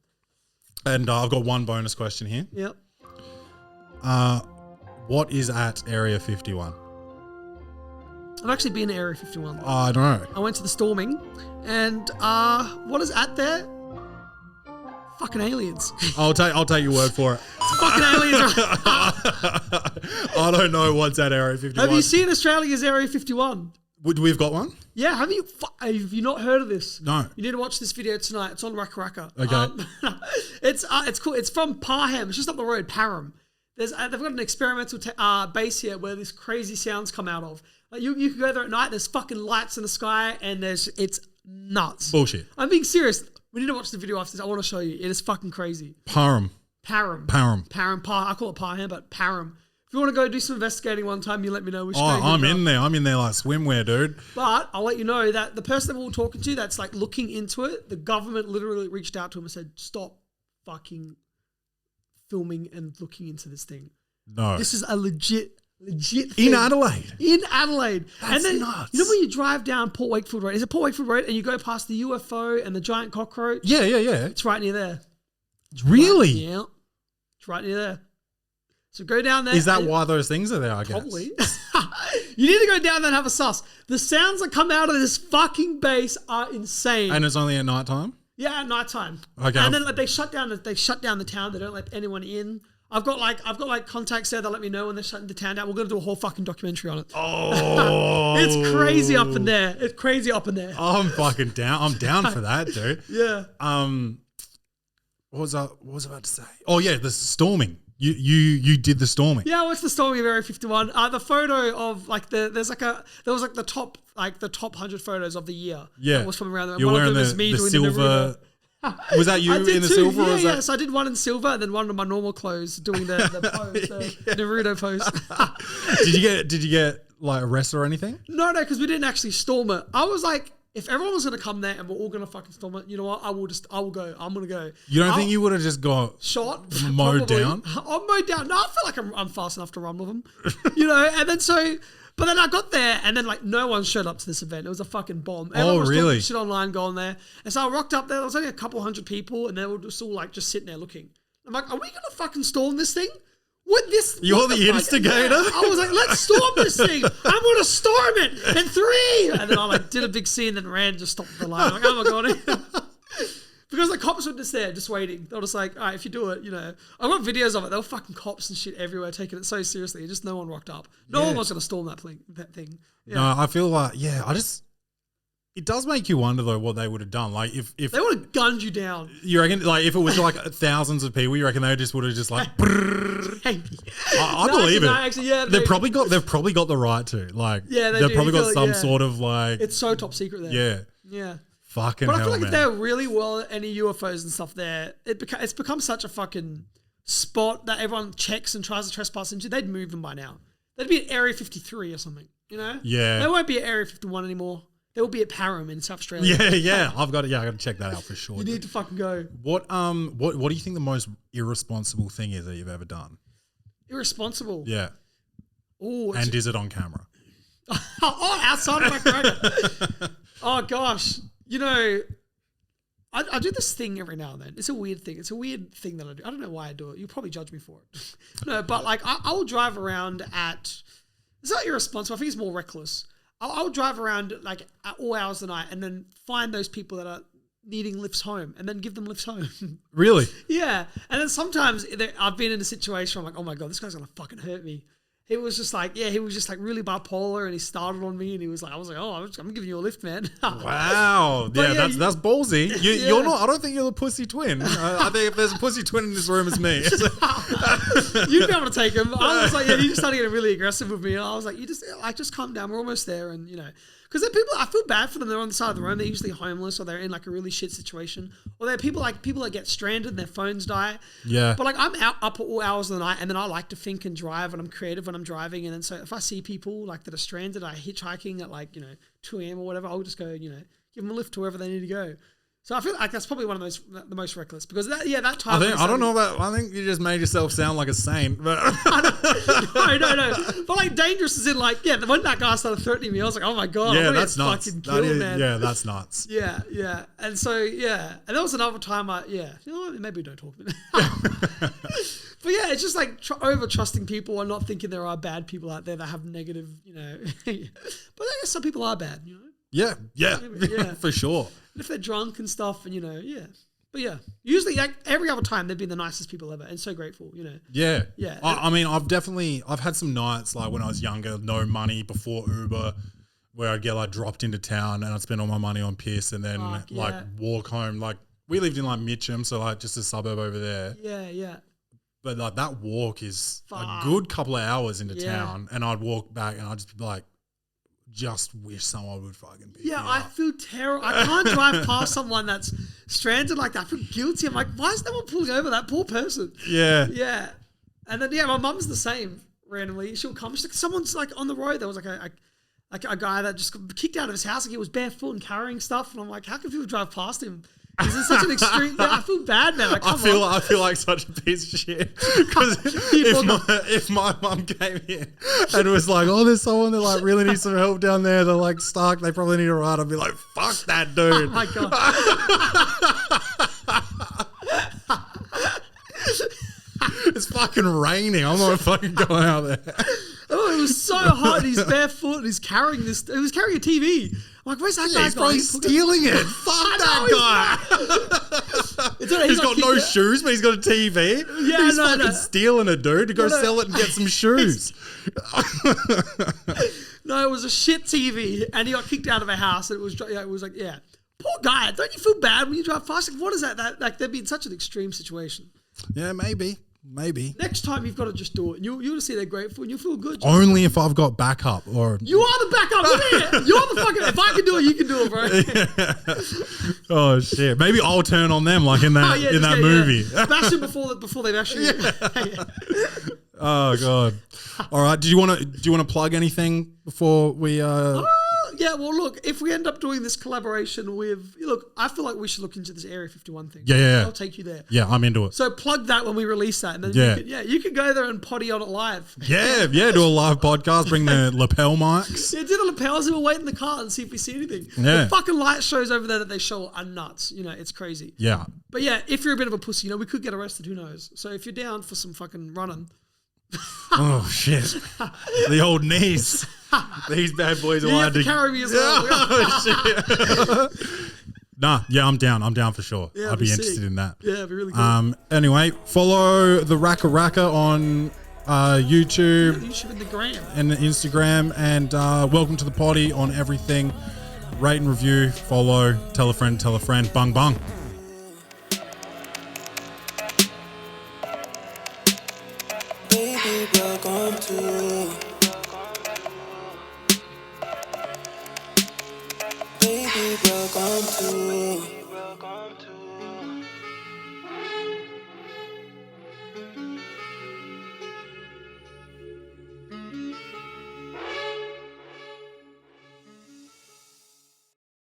Speaker 3: And I've got one bonus question here.
Speaker 4: Yep.
Speaker 3: What is at Area 51?
Speaker 4: I've actually been to Area 51.
Speaker 3: I don't know.
Speaker 4: I went to the storming, and what is at there? Fucking aliens.
Speaker 3: I'll take your word for it.
Speaker 4: Fucking aliens.
Speaker 3: I don't know what's at Area 51.
Speaker 4: Have you seen Australia's Area 51?
Speaker 3: We've got one?
Speaker 4: Yeah, have you not heard of this?
Speaker 3: No.
Speaker 4: You need to watch this video tonight. It's on Racka Racka.
Speaker 3: Okay.
Speaker 4: It's cool. It's from Parham. It's just up the road, Parham. They've got an experimental base here where these crazy sounds come out of. Like you can go there at night. There's fucking lights in the sky, and it's nuts.
Speaker 3: Bullshit.
Speaker 4: I'm being serious. We need to watch the video after this. I want to show you. It is fucking crazy.
Speaker 3: Parham.
Speaker 4: Parham. I call it Parham, but Parham. If you want to go do some investigating one time, you let me know.
Speaker 3: I'm in there. I'm in there like swimwear, dude.
Speaker 4: But I'll let you know that the person that we were talking to that's like looking into it, the government literally reached out to him and said, stop fucking filming and looking into this thing.
Speaker 3: No.
Speaker 4: This is a legit thing.
Speaker 3: In Adelaide.
Speaker 4: And then,
Speaker 3: nuts.
Speaker 4: you know when you drive down Port Wakefield Road? Is it Port Wakefield Road? And you go past the UFO and the giant cockroach?
Speaker 3: Yeah.
Speaker 4: It's right near there.
Speaker 3: Really?
Speaker 4: Yeah. It's right near there. So go down there.
Speaker 3: Is that why those things are there, I guess?
Speaker 4: Probably. You need to go down there and have a suss. The sounds that come out of this fucking base are insane.
Speaker 3: And it's only at night time?
Speaker 4: Yeah, at nighttime.
Speaker 3: Okay.
Speaker 4: And then like, they shut down the town. They don't let anyone in. I've got contacts there that let me know when they're shutting the town down. We're gonna do a whole fucking documentary on it.
Speaker 3: Oh.
Speaker 4: It's crazy up in there.
Speaker 3: I'm fucking down. I'm down for that, dude.
Speaker 4: Yeah.
Speaker 3: What was I about to say? Oh yeah, the storming. You did the storming.
Speaker 4: Yeah, what's the storming of Area 51? The photo of like there was the top 100 photos of the year.
Speaker 3: Yeah.
Speaker 4: That was from around there.
Speaker 3: You're
Speaker 4: One
Speaker 3: wearing
Speaker 4: of them is me
Speaker 3: the
Speaker 4: doing
Speaker 3: silver. Was that you
Speaker 4: I
Speaker 3: in
Speaker 4: did
Speaker 3: the
Speaker 4: too.
Speaker 3: silver?
Speaker 4: Yeah,
Speaker 3: or was
Speaker 4: yeah.
Speaker 3: that...
Speaker 4: So I did one in silver and then one in my normal clothes doing the pose, the Naruto pose.
Speaker 3: Did you get like arrested or anything?
Speaker 4: No, because we didn't actually storm it. I was like, if everyone was gonna come there and we're all gonna fucking storm it, you know what? I will go. I'm gonna go.
Speaker 3: You don't think you would have just got
Speaker 4: shot,
Speaker 3: mowed
Speaker 4: probably.
Speaker 3: down?
Speaker 4: I'm mowed down. No, I feel like I'm fast enough to run with them, you know. And then but then I got there and then like no one showed up to this event. It was a fucking bomb. Everyone was
Speaker 3: really?
Speaker 4: talking shit online going there, and so I rocked up there. There was only a couple hundred people, and they were just all like just sitting there looking. I'm like, are we gonna fucking storm this thing? What this?
Speaker 3: You're
Speaker 4: what
Speaker 3: the
Speaker 4: fuck?
Speaker 3: instigator?
Speaker 4: Yeah. I was like, let's storm this thing. I'm going to storm it in 3. And then I like did a big scene and ran, just stopped the line. I'm like, oh my God. Because the cops were just there, just waiting. They were just like, all right, if you do it, you know. I got videos of it. There were fucking cops and shit everywhere taking it so seriously. Just no one rocked up. No one was going to storm that thing. Yeah.
Speaker 3: No, I feel like, it does make you wonder though what they would have done. Like if
Speaker 4: They would have gunned you down.
Speaker 3: you reckon, like if it was like thousands of people, you reckon they just would have just like.
Speaker 4: Maybe.
Speaker 3: I
Speaker 4: No,
Speaker 3: believe it.
Speaker 4: actually, yeah.
Speaker 3: They've probably got the right to. Like
Speaker 4: Yeah, they
Speaker 3: they've
Speaker 4: do.
Speaker 3: probably
Speaker 4: You
Speaker 3: got
Speaker 4: feel
Speaker 3: some
Speaker 4: like,
Speaker 3: sort of like.
Speaker 4: It's so top secret there.
Speaker 3: Yeah.
Speaker 4: Yeah.
Speaker 3: Fucking
Speaker 4: But I
Speaker 3: hell,
Speaker 4: feel like
Speaker 3: man.
Speaker 4: if they're really well at any UFOs and stuff there, it's become such a fucking spot that everyone checks and tries to trespass into. They'd move them by now. They'd be at Area 53 or something, you know?
Speaker 3: Yeah.
Speaker 4: They won't be at Area 51 anymore. They will be at Parham in South Australia.
Speaker 3: Yeah. I got to check that out for sure.
Speaker 4: You need to fucking go.
Speaker 3: What do you think the most irresponsible thing is that you've ever done?
Speaker 4: Irresponsible.
Speaker 3: Yeah.
Speaker 4: Oh,
Speaker 3: And is it on camera?
Speaker 4: outside of my career. Oh gosh, you know, I do this thing every now and then. It's a weird thing. It's a weird thing that I do. I don't know why I do it. You'll probably judge me for it. No, but like I will drive around at. It's not irresponsible. I think it's more reckless. I'll drive around like at all hours of the night and then find those people that are needing lifts home and then give them lifts home.
Speaker 3: Really?
Speaker 4: Yeah, and then sometimes I've been in a situation where I'm like, oh my God, this guy's gonna fucking hurt me. He was just like really bipolar, and he started on me, and I was like, oh, I'm giving you a lift, man.
Speaker 3: Wow.
Speaker 4: But
Speaker 3: Yeah, that's ballsy.
Speaker 4: Yeah.
Speaker 3: You're not. I don't think you're the pussy twin. I think if there's a pussy twin in this room, it's me.
Speaker 4: You'd be able to take him. I was like, he just started getting really aggressive with me. And I was like, just calm down. We're almost there, and you know. Because there are people, I feel bad for them. They're on the side of the road. They're usually homeless, or they're in like a really shit situation, or they're people that get stranded and their phones die.
Speaker 3: Yeah.
Speaker 4: But like I'm out up at all hours of the night, and then I like to think and drive, and I'm creative when I'm driving. And then so if I see people like that are stranded, I hitchhiking at like 2 a.m. or whatever, I'll just go give them a lift to wherever they need to go. So I feel like that's probably one of the most reckless because that time.
Speaker 3: I don't know about. I think you just made yourself sound like a saint. But
Speaker 4: No. But like dangerous is in like when that guy started threatening me, I was like, oh my God,
Speaker 3: yeah,
Speaker 4: I'm
Speaker 3: that's nuts.
Speaker 4: fucking killed, man.
Speaker 3: Yeah, that's nuts.
Speaker 4: Yeah. And so and there was another time maybe we don't talk about it. But yeah, it's just like over trusting people and not thinking there are bad people out there that have negative, But I guess some people are bad,
Speaker 3: Yeah, for sure.
Speaker 4: If they're drunk and stuff, and But yeah, usually like every other time they've been the nicest people ever, and so grateful,
Speaker 3: Yeah.
Speaker 4: Yeah.
Speaker 3: I mean, I've had some nights like when I was younger, no money before Uber, where I'd get like dropped into town and I'd spend all my money on piss and then like walk home. Like we lived in like Mitcham, so like just a suburb over there.
Speaker 4: Yeah.
Speaker 3: But like that walk is a
Speaker 4: Fuck.
Speaker 3: good couple of hours into
Speaker 4: Yeah.
Speaker 3: town, and I'd walk back and I'd just be like, just wish someone would fucking pick me
Speaker 4: I
Speaker 3: up.
Speaker 4: feel terrible. I can't drive past someone that's stranded like that. I feel guilty. I'm like, why is no one pulling over that poor person?
Speaker 3: Yeah.
Speaker 4: Yeah. And then my mum's the same. Randomly, she'll come. She's like, someone's like on the road. There was like a guy that just got kicked out of his house. Like he was barefoot and carrying stuff. And I'm like, how can people drive past him? Is this such an extreme? I feel bad, man. Like,
Speaker 3: I feel like such a piece of shit because if my mum came in and was like, "Oh, there's someone that like really needs some help down there. They're like stuck. They probably need a ride." I'd be like, "Fuck that dude."
Speaker 4: Oh my God.
Speaker 3: It's fucking raining. I'm not fucking going out there.
Speaker 4: Oh, it was so hot. He's barefoot. And he's carrying this. He was carrying a TV. I'm like, where's that guy?
Speaker 3: He's probably stealing it. Fuck that guy. He's got no shoes, but he's got a TV.
Speaker 4: Yeah,
Speaker 3: he's fucking stealing it, dude, to go sell it and get some shoes.
Speaker 4: No, it was a shit TV, and he got kicked out of a house. And it was like, poor guy. Don't you feel bad when you drive fast? Like, what is that? Like, they'd be in such an extreme situation.
Speaker 3: Yeah, maybe.
Speaker 4: Next time you've got to just do it. And you'll see they're grateful and you'll feel good.
Speaker 3: Only if I've got backup or...
Speaker 4: You are the backup. Look at it. You're the fucking... If I can do it, you can do it, bro.
Speaker 3: Oh, shit. Maybe I'll turn on them like in that movie.
Speaker 4: Yeah. Bash them before they bash you.
Speaker 3: Oh, God. All right. Do you want to plug anything before we...
Speaker 4: Yeah, well, look, if we end up doing this collaboration with... Look, I feel like we should look into this Area 51 thing.
Speaker 3: Yeah.
Speaker 4: I'll take you there.
Speaker 3: Yeah, I'm into it.
Speaker 4: So plug that when we release that. And then you can go there and potty on it live.
Speaker 3: Yeah, do a live podcast, bring the lapel mics.
Speaker 4: Yeah, do the lapels and we'll wait in the car and see if we see anything.
Speaker 3: Yeah.
Speaker 4: The fucking light shows over there that they show are nuts. It's crazy.
Speaker 3: Yeah.
Speaker 4: But yeah, if you're a bit of a pussy, we could get arrested, who knows? So if you're down for some fucking running,
Speaker 3: Oh shit! The old knees. These bad boys are
Speaker 4: You have
Speaker 3: allowed
Speaker 4: to
Speaker 3: to
Speaker 4: carry me as well.
Speaker 3: Oh, shit. Nah, yeah, I'm down. I'm down for sure.
Speaker 4: Yeah,
Speaker 3: I'd
Speaker 4: it'd be
Speaker 3: be interested
Speaker 4: sick.
Speaker 3: in that.
Speaker 4: Yeah, it'd be really good.
Speaker 3: Anyway, follow the Racka Racka on YouTube
Speaker 4: YouTube and the gram.
Speaker 3: and Instagram, and welcome to the Poddy on everything. Rate and review, follow, tell a friend, bung bung.
Speaker 2: Baby, welcome to. Baby, welcome to.